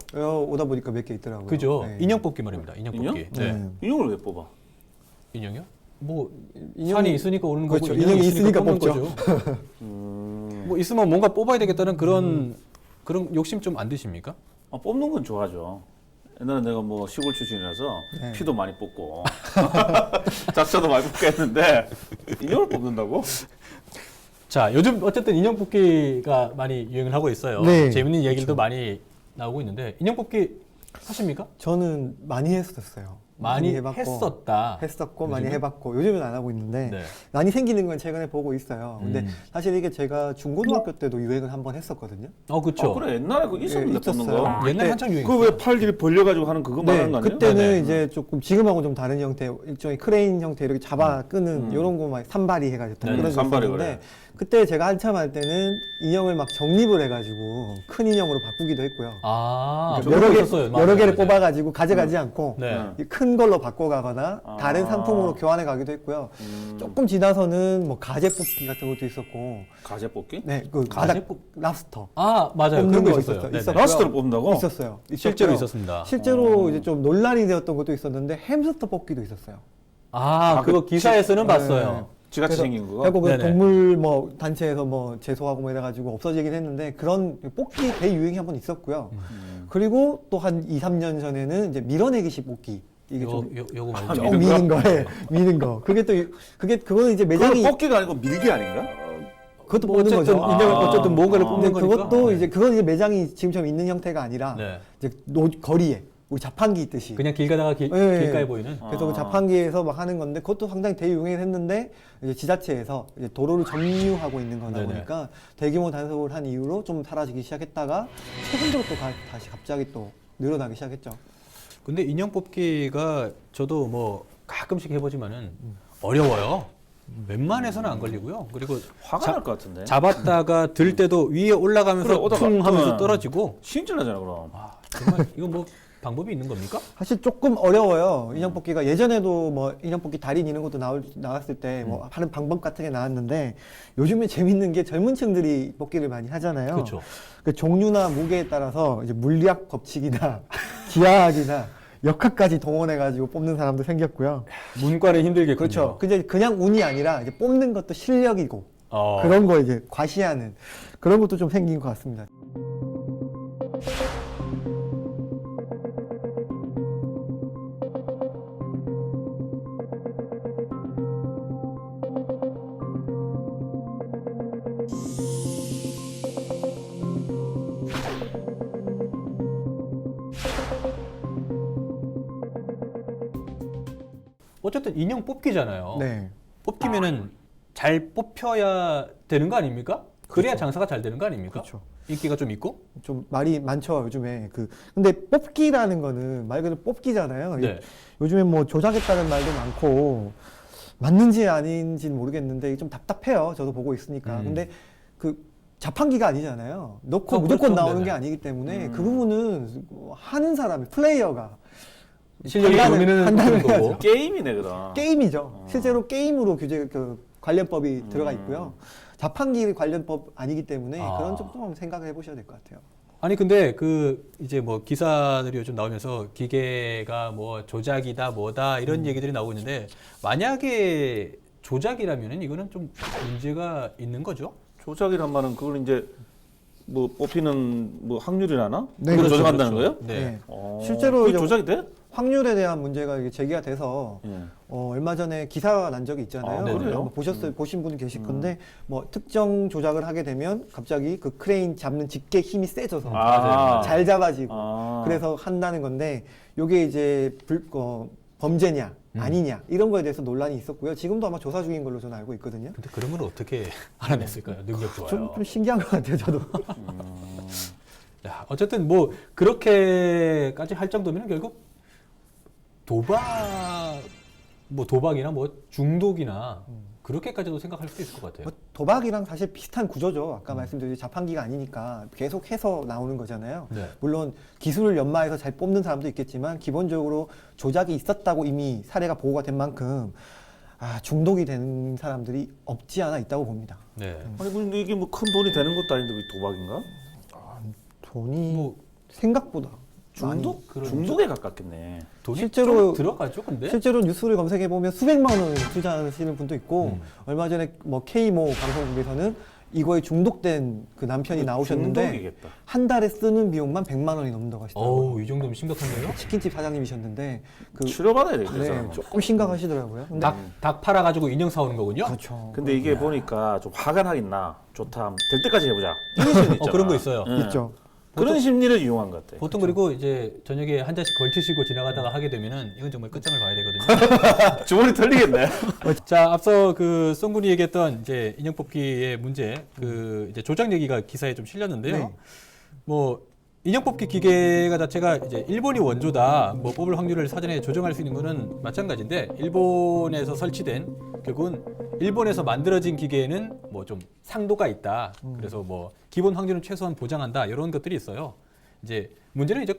오다 보니까 몇 개 있더라고요. 그죠? 네. 인형 뽑기 말입니다. 인형 인형? 뽑기. 네. 네. 인형을 왜 뽑아? 인형이요? 뭐 인형이- 산이 있으니까 오는 거고 그렇죠. 인형이 인형이 있으니까 있으니까 뽑는 뽑죠. 거죠. 뭐 있으면 뭔가 뽑아야 되겠다는 그런 욕심 좀 안 드십니까? 뽑는 건 좋아하죠. 옛날에 내가 뭐 시골 출신이라서 네. 피도 많이 뽑고 잡차도 많이 뽑게 했는데 인형을 뽑는다고? 자, 요즘 어쨌든 인형 뽑기가 많이 유행을 하고 있어요. 네, 재밌는 얘기들도 많이 나오고 있는데 인형 뽑기 하십니까? 저는 많이 했었어요. 많이 해봤고, 했었다. 했었고 많이 요즘은? 해봤고 요즘은 안 하고 있는데 네. 많이 생기는 건 최근에 보고 있어요. 근데 사실 이게 제가 중고등학교 때도 유행을 한번 했었거든요. 그렇죠. 그래 옛날에 그거 있었는데 예, 뽑는 있었어요. 거. 옛날에 네. 한창 유행. 그거 왜 팔 벌려가지고 하는 그거 말하는 거 아니에요? 그때는 네네. 이제 조금 지금하고 좀 다른 형태, 일종의 크레인 형태 이렇게 잡아 끄는 이런 거 막 산발이 해가지고 네네, 그런 거 산발이 있었는데 그래. 그때 제가 한참 할 때는 인형을 막 정립을 해가지고 큰 인형으로 바꾸기도 했고요. 그러니까 여러 개 있었어요. 여러 개를 맞아요. 뽑아가지고 가져가지 않고 네. 이큰 걸로 바꿔가거나 다른 상품으로 교환해 가기도 했고요. 조금 지나서는 뭐 가재 뽑기 같은 것도 있었고, 가재 뽑기? 네, 그 가재 바닥 랍스터 맞아요. 뽑는 그런 거 거 있었어요. 네네. 있었고요. 라스트를 뽑는다고? 있었어요. 실제로 있었고요. 있었습니다. 실제로 이제 좀 논란이 되었던 것도 있었는데 햄스터 뽑기도 있었어요. 그거 기사에서는 봤어요. 지같이 그래서 생긴 그거? 그리고 그 네네. 동물 뭐 단체에서 뭐 제소하고 뭐 이래가지고 없어지긴 했는데 그런 뽑기 대유행이 한번 있었고요. 그리고 또 한 2, 3년 전에는 이제 밀어내기식 뽑기 이게 좀 요거 아, 말이죠. 좀 미는 거에 미는 거. 그거는 이제 그건 매장이 뽑기가 아니고 밀기 아닌가? 그것도 뭐 뽑는 어쨌든 거죠. 인형을 어쨌든 뭔가를 아. 뽑는 근데 거니까. 그것도 네. 이제 그건 이제 매장이 지금처럼 있는 형태가 아니라 네. 이제 거리에 우리 자판기 있듯이. 그냥 길 가다가 네. 길가에 보이는. 그래서 그 자판기에서 막 하는 건데 그것도 상당히 대유행했는데 이제 지자체에서 이제 도로를 점유하고 있는 거다 네네. 보니까 대규모 단속을 한 이후로 좀 사라지기 시작했다가 최근 들어 또 다시 갑자기 또 늘어나기 시작했죠. 근데 인형 뽑기가 저도 뭐 가끔씩 해보지만은 어려워요. 웬만해서는 안 걸리고요. 그리고 화가 날 것 같은데. 잡았다가 들 때도 위에 올라가면서 그래, 오다가 퉁 하면서 응. 떨어지고. 신질나잖아 그럼. 아, 정말 이거 뭐 방법이 있는 겁니까? 사실 조금 어려워요. 인형 뽑기가 예전에도 뭐 인형 뽑기 달인 이런 것도 나왔을 때 뭐 하는 방법 같은 게 나왔는데 요즘에 재밌는 게 젊은 층들이 뽑기를 많이 하잖아요. 그렇죠. 그 종류나 무게에 따라서 이제 물리학 법칙이나 기하학이나 역학까지 동원해가지고 뽑는 사람도 생겼고요. 문과는 힘들겠군요. 그렇죠. 근데 그냥 운이 아니라 이제 뽑는 것도 실력이고 어. 그런 거 이제 과시하는 그런 것도 좀 생긴 것 같습니다. 어쨌든 인형 뽑기잖아요. 네. 뽑기면은 잘 뽑혀야 되는 거 아닙니까? 그래야 장사가 잘 되는 거 아닙니까? 그렇죠. 인기가 좀 있고. 좀 말이 많죠 요즘에 근데 뽑기라는 거는 말 그대로 뽑기잖아요. 네. 요즘에 뭐 조작했다는 말도 많고 맞는지 아닌지는 모르겠는데 이게 좀 답답해요. 저도 보고 있으니까. 근데 그 자판기가 아니잖아요. 넣고 무조건 그렇죠. 나오는 네네. 게 아니기 때문에 그 부분은 하는 사람이 플레이어가 실력이 판단을- 고민은 판단을 그런 거고. 해야죠. 게임이네 그럼. 게임이죠. 실제로 게임으로 관련법이 들어가 있고요. 자판기 관련법 아니기 때문에 아. 그런 좀 생각을 해보셔야 될 것 같아요. 아니 근데 그 이제 뭐 기사들이 요즘 나오면서 기계가 뭐 조작이다 뭐다 이런 얘기들이 나오고 있는데 만약에 조작이라면은 이거는 좀 문제가 있는 거죠? 조작이란 말은 그걸 이제 뭐 뽑히는 뭐 확률이라나? 네, 그걸 그렇죠, 조작한다는 그렇죠. 거예요? 네. 네. 어, 실제로 그게 이제 조작이 돼? 확률에 대한 문제가 이게 제기가 돼서 예. 얼마 전에 기사가 난 적이 있잖아요. 아, 그래요? 뭐 보신 분이 계실 건데 뭐 특정 조작을 하게 되면 갑자기 그 크레인 잡는 집게 힘이 세져서 아. 잘 잡아지고 아. 그래서 한다는 건데 요게 이제 범죄냐 아니냐 이런 거에 대해서 논란이 있었고요. 지금도 아마 조사 중인 걸로 저는 알고 있거든요. 근데 그런 걸 어떻게 알아냈을까요? 능력 좋아요. 좀 신기한 것 같아요, 저도. 야, 어쨌든 뭐 그렇게까지 할 정도면 결국 도박이나 뭐 중독이나 그렇게까지도 생각할 수 있을 것 같아요. 뭐 도박이랑 사실 비슷한 구조죠. 아까 말씀드린 자판기가 아니니까 계속 해서 나오는 거잖아요. 네. 물론 기술을 연마해서 잘 뽑는 사람도 있겠지만 기본적으로 조작이 있었다고 이미 사례가 보고가 된 만큼 중독이 되는 사람들이 없지 않아 있다고 봅니다. 네. 아니 근데 이게 뭐 큰 돈이 되는 것도 아닌데 왜 도박인가? 돈이 뭐 중독? 그런 중독에 가깝겠네. 돈이 실제로- 좀 들어가죠, 근데. 실제로 뉴스를 검색해 보면 수백만 원 투자하시는 분도 있고 얼마 전에 뭐 K모 방송국에서는 이거에 중독된 그 남편이 나오셨는데 중독이겠다. 한 달에 쓰는 비용만 100만 원이 넘는다고 하시더라고요. 어우, 이 정도면 심각한데요? 치킨집 사장님이셨는데 치료받아야 되겠다. 그 네, 사람은. 조금 심각하시더라고요. 근데 닭 팔아가지고 인형 사오는 거군요? 그렇죠. 근데 이게 보니까 좀 화가 나긴 나. 좋다. 될 때까지 해보자. 이런 심리 있잖아. 그런 거 있어요. 예. 있죠. 그런 심리를 이용한 것 같아. 보통 그리고 이제 저녁에 한 잔씩 걸치시고 지나가다가 하게 되면은 이건 정말 끝장을 봐야 되거든요. 주머니 털리겠네. 자, 앞서 그 송군이 얘기했던 이제 인형 뽑기의 문제, 그 이제 조작 얘기가 기사에 좀 실렸는데요. 네. 뭐 인형 뽑기 기계가 자체가 이제 일본이 원조다, 뭐 뽑을 확률을 사전에 조정할 수 있는 거는 마찬가지인데 일본에서 설치된 결국은 일본에서 만들어진 기계에는 뭐 좀 상도가 있다. 그래서 뭐 기본 확률은 최소한 보장한다 이런 것들이 있어요. 이제 문제는 이제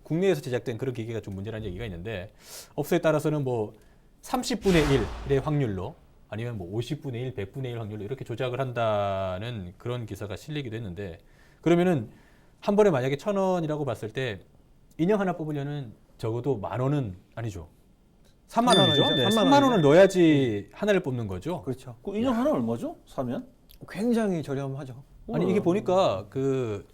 국내에서 제작된 그런 기계가 좀 문제라는 얘기가 있는데 업소에 따라서는 뭐 30분의 1의 확률로 아니면 뭐 50분의 1, 100분의 1 확률로 이렇게 조작을 한다는 그런 기사가 실리기도 했는데 그러면은 한 번에 만약에 1,000원이라고 봤을 때 인형 하나 뽑으려는 적어도 10,000원은 아니죠. 3만 원이죠. 원이죠. 네, 3만 3만 원을 넣어야지 하나를 뽑는 거죠. 그렇죠. 그 인형 하나 얼마죠? 사면? 굉장히 저렴하죠. 아니 이게 보니까 그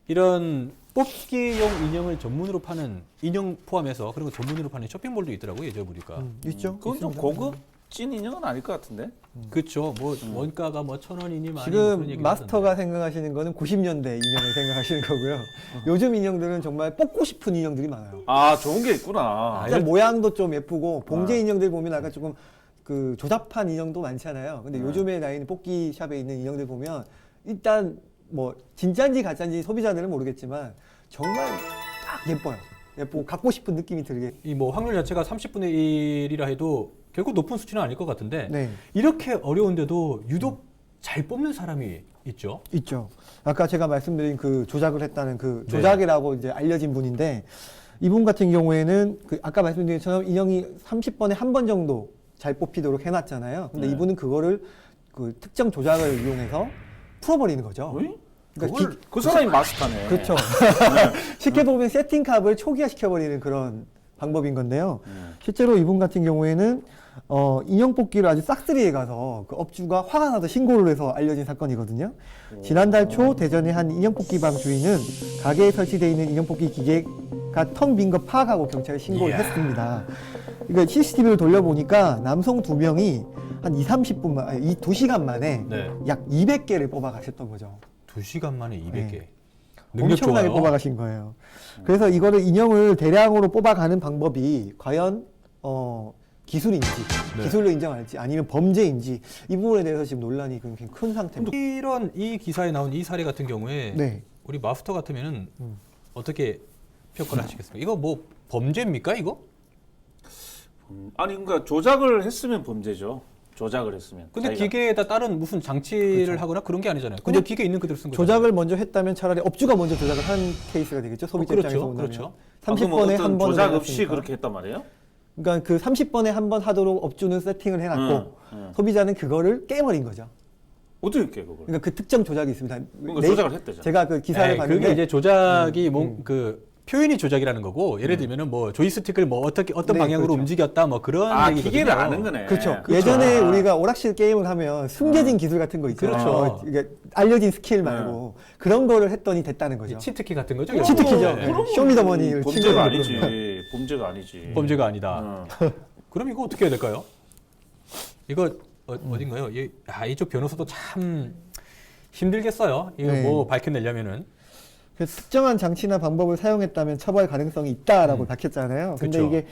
이런 뽑기용 인형을 전문으로 파는 인형 포함해서 그리고 전문으로 파는 쇼핑몰도 있더라고요. 예전에 보니까. 있죠. 그건 좀 있습니다. 고급 찐 인형은 아닐 것 같은데. 그렇죠. 뭐 원가가 뭐 1,000원이니 많이 지금 마스터가 생각하시는 거는 90년대 인형을 생각하시는 거고요. 요즘 인형들은 정말 뽑고 싶은 인형들이 많아요. 아, 좋은 게 있구나. 일단 모양도 좀 예쁘고 봉제 인형들 보면 아까 조금 그 조잡한 인형도 많잖아요. 근데 요즘에 나있는 뽑기 샵에 있는 인형들 보면 일단 뭐 진짜인지 가짜인지 소비자들은 모르겠지만 정말 딱 예뻐요. 예쁘고 갖고 싶은 느낌이 들게. 이 뭐 확률 자체가 30분의 1이라 해도 결국 높은 수치는 아닐 것 같은데 네. 이렇게 어려운데도 유독 잘 뽑는 사람이 있죠. 있죠. 아까 제가 말씀드린 그 조작을 했다는 그 네. 조작이라고 이제 알려진 분인데 이분 같은 경우에는 그 아까 말씀드린 것처럼 인형이 30번에 한 번 정도 잘 뽑히도록 해놨잖아요. 근데 네. 이분은 그거를 그 특정 조작을 이용해서 풀어버리는 거죠. 어이? 그러니까 그걸 그 사람이 마스터네. 그렇죠. 쉽게 보면 세팅값을 초기화시켜버리는 그런 방법인 건데요. 실제로 이분 같은 경우에는 인형 뽑기를 아주 싹쓸이에 가서 그 업주가 화가 나서 신고를 해서 알려진 사건이거든요. 지난달 초 대전의 한 인형 뽑기방 주인은 가게에 설치되어 있는 인형 뽑기 기계가 텅 빈 거 파악하고 경찰에 신고를 이야. 했습니다. 그러니까 CCTV를 돌려보니까 남성 2명이 한 2시간 만에 네. 약 200개를 뽑아 가셨던 거죠. 2시간 만에 200개. 네. 능력 엄청나게 좋아요. 뽑아가신 거예요. 그래서 이거를 인형을 대량으로 뽑아가는 방법이 과연 기술인지 네. 기술로 인정할지 아니면 범죄인지 이 부분에 대해서 지금 논란이 굉장히 큰 상태입니다. 이런 이 기사에 나온 이 사례 같은 경우에 네. 우리 마스터 같으면은 어떻게 평가를 하시겠습니까? 이거 뭐 범죄입니까 이거? 아니 그러니까 조작을 했으면 범죄죠. 조작을 했으면. 근데 자기가- 기계에다 다른 무슨 장치를 하거나 그런 게 아니잖아요. 그냥 기계 있는 그대로 쓴 거죠. 조작을 먼저 했다면 차라리 업주가 먼저 조작을 한 케이스가 되겠죠. 소비자 그렇죠. 입장에서 본다면. 그렇죠. 30번에 한 번을 조작 없이 해놨으니까. 그렇게 했단 말이에요? 그러니까 그 30번에 한 번 하도록 업주는 세팅을 해놨고 소비자는 그거를 깨버린 거죠. 어떻게 했게 그걸? 그러니까 그 특정 조작이 있습니다. 그러니까 조작을 했대잖아. 제가 그 기사를 그게 봤는데 이제 조작이 그 표현이 조작이라는 거고 예를 들면은 뭐 조이스틱을 뭐 어떤 네, 방향으로 그렇죠. 움직였다 뭐 그런 아, 얘기거든요. 기계를 아는 거네. 그렇죠. 그쵸. 예전에 아. 우리가 오락실 게임을 하면 숨겨진 기술 같은 거 있잖아요. 그렇죠. 이게 알려진 스킬 말고 그런 거를 했더니 됐다는 거죠. 치트키 같은 거죠. 그럼 치트키죠. 네. 그럼 쇼미더머니를 범죄가 친구들이 아니지. 그러는 범죄가 아니지. 범죄가 아니다. 그럼 이거 어떻게 해야 될까요? 이거 어딘가요? 이쪽 변호사도 참 힘들겠어요. 이거 네. 뭐 밝혀내려면은. 그래서 특정한 장치나 방법을 사용했다면 처벌 가능성이 있다라고 밝혔잖아요. 근데 그쵸. 이게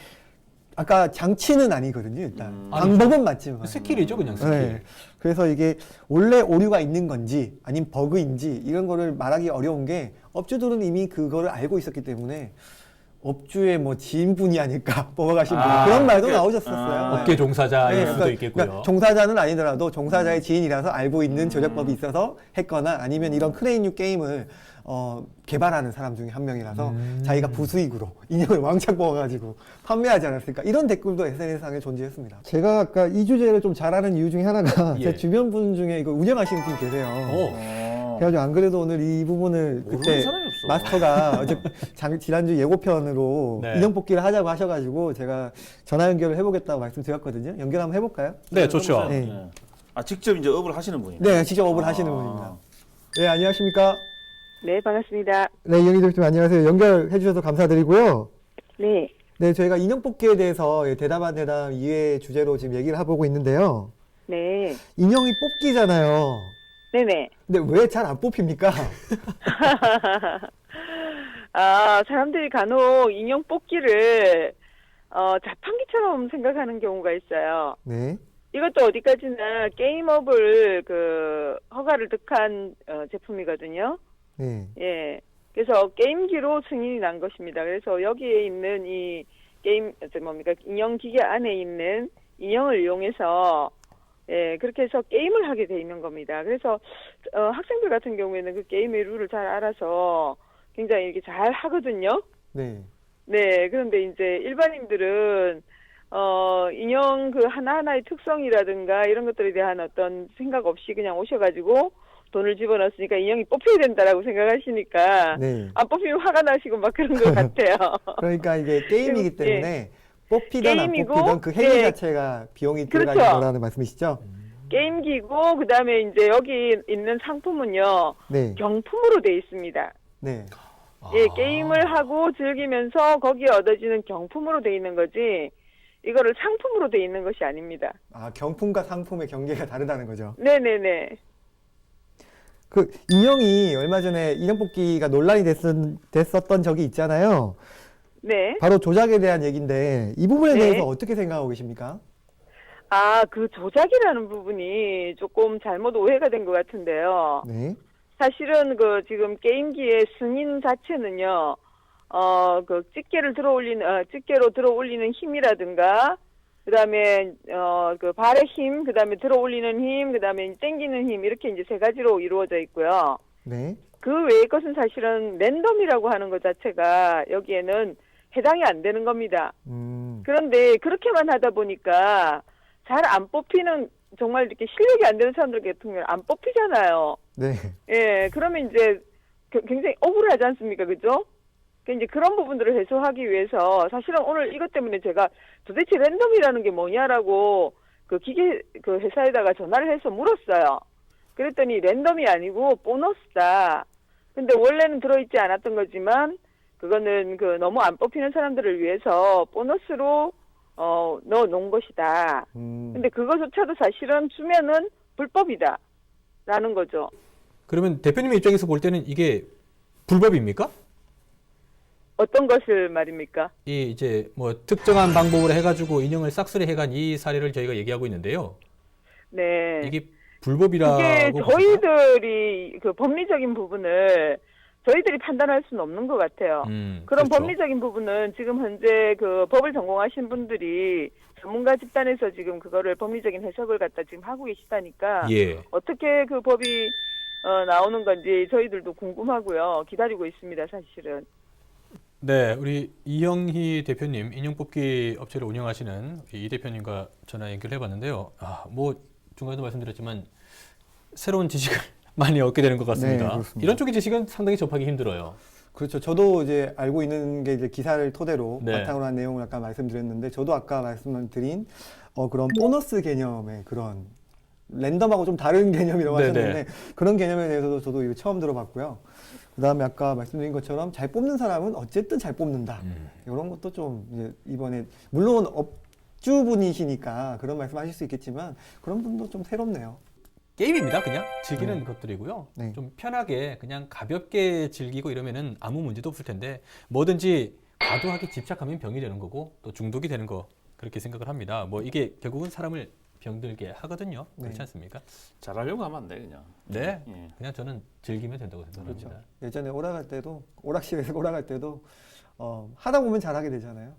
아까 장치는 아니거든요. 일단 방법은 맞지만 스킬이죠, 그냥 스킬. 네. 그래서 이게 원래 오류가 있는 건지 아니면 버그인지 이런 거를 말하기 어려운 게 업주들은 이미 그거를 알고 있었기 때문에 업주의 뭐 지인분이 아닐까 뽑아가신 분 그런 말도 나오셨었어요. 업계 종사자일 네, 수도 그러니까 있겠고요. 종사자는 아니더라도 종사자의 지인이라서 알고 있는 조작법이 있어서 했거나 아니면 이런 크레인류 게임을 개발하는 사람 중에 한 명이라서 자기가 부수익으로 인형을 왕창 뽑아가지고 판매하지 않았을까 이런 댓글도 SNS상에 존재했습니다. 제가 아까 이 주제를 좀 잘하는 이유 중에 하나가 예. 제 주변 분 중에 이거 운영하시는 분 계세요. 오. 그래가지고 안 그래도 오늘 이 부분을 모르는 그때 사람이 없어. 마스터가 어제 지난주 예고편으로 네. 인형 뽑기를 하자고 하셔가지고 제가 전화 연결을 해보겠다고 말씀드렸거든요. 연결 한번 해볼까요? 네, 좋죠. 네. 네. 아 직접 이제 업을 하시는 분이네. 네, 직접 업을 하시는 분입니다. 네, 안녕하십니까? 네, 반갑습니다. 네, 이영희 대표님 안녕하세요. 연결해 주셔서 감사드리고요. 네, 네, 저희가 인형 뽑기에 대해서 대담한 대담 2회 주제로 지금 얘기를 해보고 있는데요. 네, 인형이 뽑기잖아요. 네네. 근데 왜 잘 안 뽑힙니까? 아, 사람들이 간혹 인형 뽑기를 자판기처럼 생각하는 경우가 있어요. 네. 이것도 어디까지나 게임업을 허가를 득한 제품이거든요. 네. 예. 그래서 게임기로 승인이 난 것입니다. 그래서 여기에 있는 이 게임, 인형 기계 안에 있는 인형을 이용해서 예, 그렇게 해서 게임을 하게 돼 있는 겁니다. 그래서 학생들 같은 경우에는 그 게임의 룰을 잘 알아서 굉장히 이렇게 잘 하거든요. 네. 네, 그런데 이제 일반인들은 인형 그 하나하나의 특성이라든가 이런 것들에 대한 어떤 생각 없이 그냥 오셔가지고 돈을 집어넣었으니까 인형이 뽑혀야 된다라고 생각하시니까 네. 안 뽑히면 화가 나시고 막 그런 것 같아요. 그러니까 이게 게임이기 때문에 뽑히든 안 게임이고, 뽑히든 그 행위 네. 자체가 비용이 그렇죠. 들어가는 거라는 말씀이시죠? 게임기고 그다음에 이제 여기 있는 상품은요 네. 경품으로 돼 있습니다. 네. 예, 게임을 하고 즐기면서 거기에 얻어지는 경품으로 돼 있는 거지 이거를 상품으로 돼 있는 것이 아닙니다. 아, 경품과 상품의 경계가 다르다는 거죠. 네네네. 그 인형이 얼마 전에 인형 뽑기가 논란이 됐었던 적이 있잖아요. 네. 바로 조작에 대한 얘기인데 이 부분에 네. 대해서 어떻게 생각하고 계십니까? 아, 그 조작이라는 부분이 조금 잘못 오해가 된 것 같은데요. 네. 사실은 그 지금 게임기의 승인 자체는요, 그 집게로 들어 올리는 힘이라든가, 그 다음에, 그 발의 힘, 그 다음에 들어 올리는 힘, 그 다음에 당기는 힘, 이렇게 이제 세 가지로 이루어져 있고요. 네. 그 외의 것은 사실은 랜덤이라고 하는 것 자체가 여기에는 해당이 안 되는 겁니다. 그런데 그렇게만 하다 보니까 잘 안 뽑히는, 정말 이렇게 실력이 안 되는 사람들 같은 경우는 안 뽑히잖아요. 네. 예, 그러면 이제 굉장히 억울하지 않습니까? 그죠? 이제 그런 부분들을 해소하기 위해서 사실은 오늘 이것 때문에 제가 도대체 랜덤이라는 게 뭐냐라고 그 기계 그 회사에다가 전화를 해서 물었어요. 그랬더니 랜덤이 아니고 보너스다. 근데 원래는 들어있지 않았던 거지만 그거는 그 너무 안 뽑히는 사람들을 위해서 보너스로 넣어 놓은 것이다. 근데 그것조차도 사실은 주면은 불법이다. 라는 거죠. 그러면 대표님의 입장에서 볼 때는 이게 불법입니까? 어떤 것을 말입니까? 이 이제 뭐 특정한 방법으로 해가지고 인형을 싹쓸이 해간 이 사례를 저희가 얘기하고 있는데요. 네. 이게 불법이라고 이게 보십니까? 저희들이 그 법리적인 부분을 저희들이 판단할 수는 없는 것 같아요. 그런 그렇죠. 법리적인 부분은 지금 현재 그 법을 전공하신 분들이 전문가 집단에서 지금 그거를 법리적인 해석을 갖다 지금 하고 계시다니까 예. 어떻게 그 법이 나오는 건지 저희들도 궁금하고요. 기다리고 있습니다, 사실은. 네, 우리 이영희 대표님 인형 뽑기 업체를 운영하시는 이 대표님과 전화 연결해봤는데요. 뭐 중간에도 말씀드렸지만 새로운 지식을 많이 얻게 되는 것 같습니다. 네, 그렇습니다. 이런 쪽의 지식은 상당히 접하기 힘들어요. 그렇죠. 저도 이제 알고 있는 게 이제 기사를 토대로 네. 바탕으로 한 내용을 아까 말씀드렸는데 저도 아까 말씀드린 그런 보너스 개념의 그런 랜덤하고 좀 다른 개념이라고 네네. 하셨는데 그런 개념에 대해서도 저도 이거 처음 들어봤고요. 그다음에 아까 말씀드린 것처럼 잘 뽑는 사람은 어쨌든 잘 뽑는다. 이런 것도 좀 이제 이번에 물론 업주분이시니까 그런 말씀하실 수 있겠지만 그런 분도 좀 새롭네요. 게임입니다. 그냥 즐기는 것들이고요. 네. 좀 편하게 그냥 가볍게 즐기고 이러면은 아무 문제도 없을 텐데 뭐든지 과도하게 집착하면 병이 되는 거고 또 중독이 되는 거 그렇게 생각을 합니다. 뭐 이게 결국은 사람을 병들게 하거든요. 그렇지 네. 않습니까? 잘하려고 하면 안 돼, 그냥. 네. 예. 그냥 저는 즐기면 된다고 생각합니다. 그렇죠. 예전에 오락할 때도 오락실에서 오락할 때도 하다 보면 잘하게 되잖아요.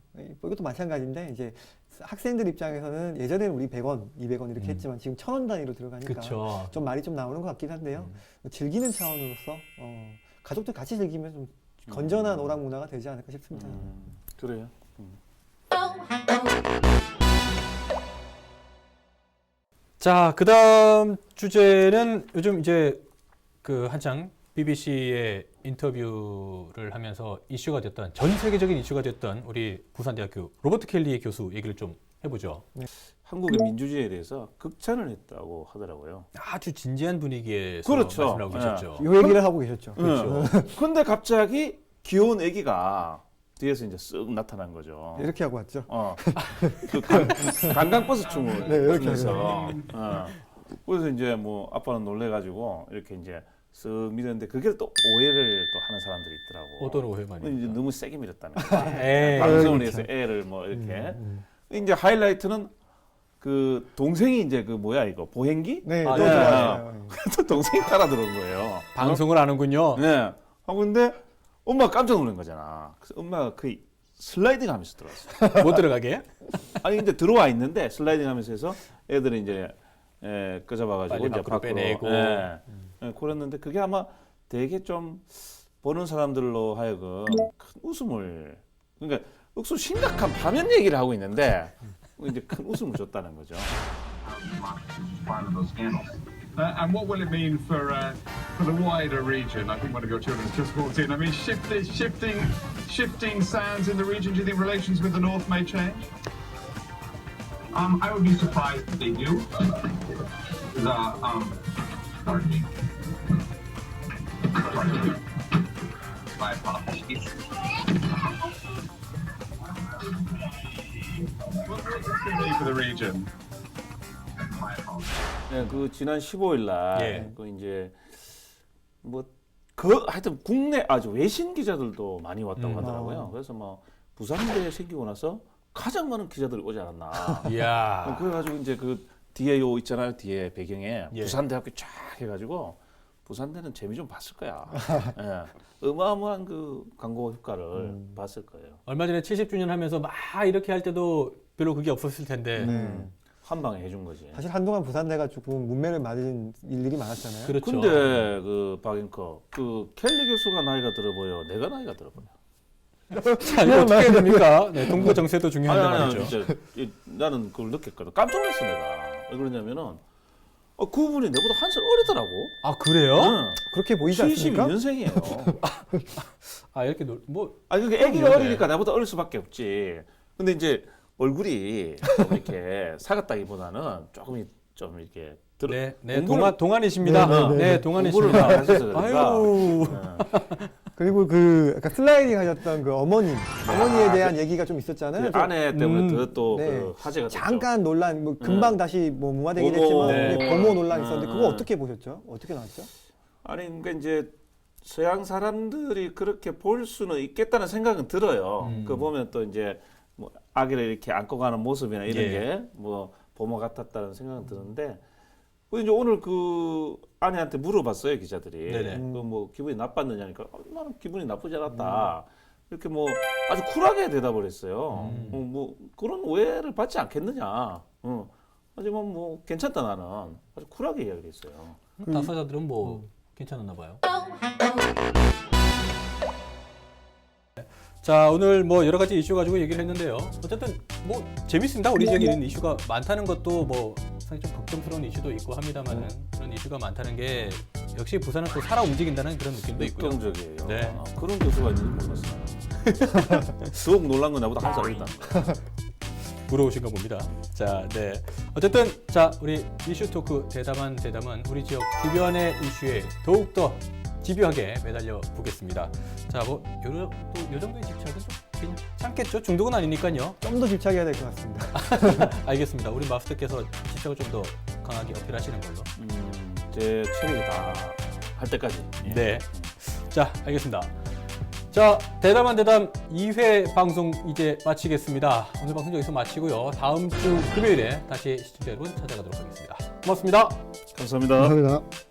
이것도 마찬가지인데 이제 학생들 입장에서는 예전에는 우리 100원, 200원 이렇게 했지만 지금 1000원 단위로 들어가니까 그렇죠. 좀 말이 좀 나오는 것 같긴 한데요. 즐기는 차원으로서 가족들 같이 즐기면 좀 건전한 오락 문화가 되지 않을까 싶습니다. 그래요. 자, 그다음 주제는 요즘 이제 그 한창 BBC의 인터뷰를 하면서 이슈가 됐던 전 세계적인 이슈가 됐던 우리 부산대학교 로버트 켈리 교수 얘기를 좀 해보죠. 한국의 민주주의에 대해서 극찬을 했다고 하더라고요. 아주 진지한 분위기에서 그렇죠. 말씀을 하고 계셨죠. 이 얘기를 하고 계셨죠. 그렇죠. 근데 갑자기 귀여운 애기가 뒤에서 이제 쓱 나타난 거죠. 이렇게 하고 왔죠. 그 관광버스 춤을 네, 이렇게 추면서. 그래서 이제 뭐 아빠는 놀래가지고 이렇게 이제 쓱 밀었는데 그게 또 오해를 또 하는 사람들이 있더라고. 어떤 오해만이? 이제 너무 세게 밀었다는 거죠. 에이, 방송을 해서 애를 뭐 이렇게. 이제 하이라이트는 그 동생이 이제 그 뭐야 이거 보행기? 네, 아, 또 네. 좋아요. 또 동생이 따라 들어온 거예요. 방송을 하는군요. 네. 근데 엄마가 깜짝 놀란 거잖아. 그래서 엄마가 거의 슬라이딩 하면서 들어왔어. 못 들어가게? 아니 근데 들어와 있는데 슬라이딩 하면서 해서 애들이 이제 끄잡아가지고 빨리 이제 밖으로 빼내고. 그랬는데 그게 아마 되게 좀 보는 사람들로 하여금 큰 웃음을 그러니까 억수 심각한 파면 얘기를 하고 있는데 이제 큰 웃음을 줬다는 거죠. And what will it mean for the wider region? I think one of your children's just walked in. I mean, shifting sands in the region. Do you think relations with the North may change? I would be surprised if they do. My apologies. What does this mean for the region? My apologies. 네, 그 지난 15일 날, 예. 그 이제 하여튼 국내 아주 외신 기자들도 많이 왔다고 하더라고요. 그래서 뭐 부산대에 생기고 나서 가장 많은 기자들이 오지 않았나. 이야. 그래가지고 이제 그 뒤에 요 있잖아요, 뒤에 배경에 예. 부산대학교 쫙 해가지고 부산대는 재미 좀 봤을 거야. 예. 어마어마한 그 광고 효과를 봤을 거예요. 얼마 전에 70주년 하면서 막 이렇게 할 때도 별로 그게 없었을 텐데. 한 방에 해준 거지. 사실 한동안 부산대가 조금 문매를 맞은 일들이 많았잖아요. 그렇죠. 근데 그 박앵커, 그 켈리 교수가 나이가 들어 보여, 내가 나이가 들어 보여. 자, 이거 어떻게 해야 됩니까? 네, 동부 정세도 중요한데 아니, 말이죠. 진짜 나는 그걸 느꼈거든. 깜짝 놀랐어 내가. 왜 그러냐면은 그분이 내보다 한 살 어리더라고. 아, 그래요? 응. 그렇게 보이지 않습니까? 72년생이에요. 아, 이렇게 아니 그게 애기가 어리니까 나보다 어릴 수밖에 없지. 근데 이제 얼굴이 좀 이렇게 사갔다기보다는 조금 좀 이렇게 네, 공부를- 동안이십니다. 네, 공부를 동안이십니다. 많이 하셔서 그런가. 아유. 그리고 그 약간 슬라이딩 하셨던 그 어머니에 대한 얘기가 좀 있었잖아요. 그 아내 때문에 또 네. 그 화제가 됐죠. 잠깐 논란, 뭐 금방 다시 뭐 무마되긴 보모. 했지만 네. 네, 보모 논란 있었는데 그거 어떻게 보셨죠? 어떻게 나왔죠? 아니 그러니까 이제 서양 사람들이 그렇게 볼 수는 있겠다는 생각은 들어요. 그 보면 또 이제 뭐 아기를 이렇게 안고 가는 모습이나 이런 예. 게 뭐 보모 같았다는 생각은 드는데 그 이제 오늘 그 아내한테 물어봤어요 기자들이. 네네. 그 뭐 기분이 나빴느냐니까 나는 기분이 나쁘지 않았다. 이렇게 뭐 아주 쿨하게 대답을 했어요. 뭐 그런 오해를 받지 않겠느냐. 하지만 뭐 괜찮다 나는 아주 쿨하게 이야기했어요. 당사자들은 뭐 괜찮았나 봐요. 자, 오늘 뭐 여러 가지 이슈 가지고 얘기를 했는데요. 어쨌든 뭐 재밌습니다. 우리 지역에 있는 이슈가 많다는 것도 뭐 상당히 좀 걱정스러운 이슈도 있고 합니다만은 그런 이슈가 많다는 게 역시 부산은 또 살아 움직인다는 그런 느낌도 있고요. 역동적이에요. 네. 그런 교수가 있는지 몰랐어요. 더욱 놀란 건 나보다 한 살 어리다. 부러우신가 봅니다. 자, 네. 어쨌든 자, 우리 이슈 토크 대담은 우리 지역 주변의 이슈에 더욱더 집요하게 매달려 보겠습니다. 자, 뭐 요 정도의 집착은 좀 괜찮겠죠? 중독은 아니니까요. 좀 더 집착해야 될 것 같습니다. 알겠습니다. 우리 마스터께서 집착을 좀 더 강하게 어필하시는 걸로. 제 체력이 다 할 때까지. 예. 네. 자, 알겠습니다. 자, 대담한 대담 2회 방송 이제 마치겠습니다. 오늘 방송 여기서 마치고요. 다음 주 금요일에 다시 시청자 여러분 찾아가도록 하겠습니다. 고맙습니다. 감사합니다. 감사합니다.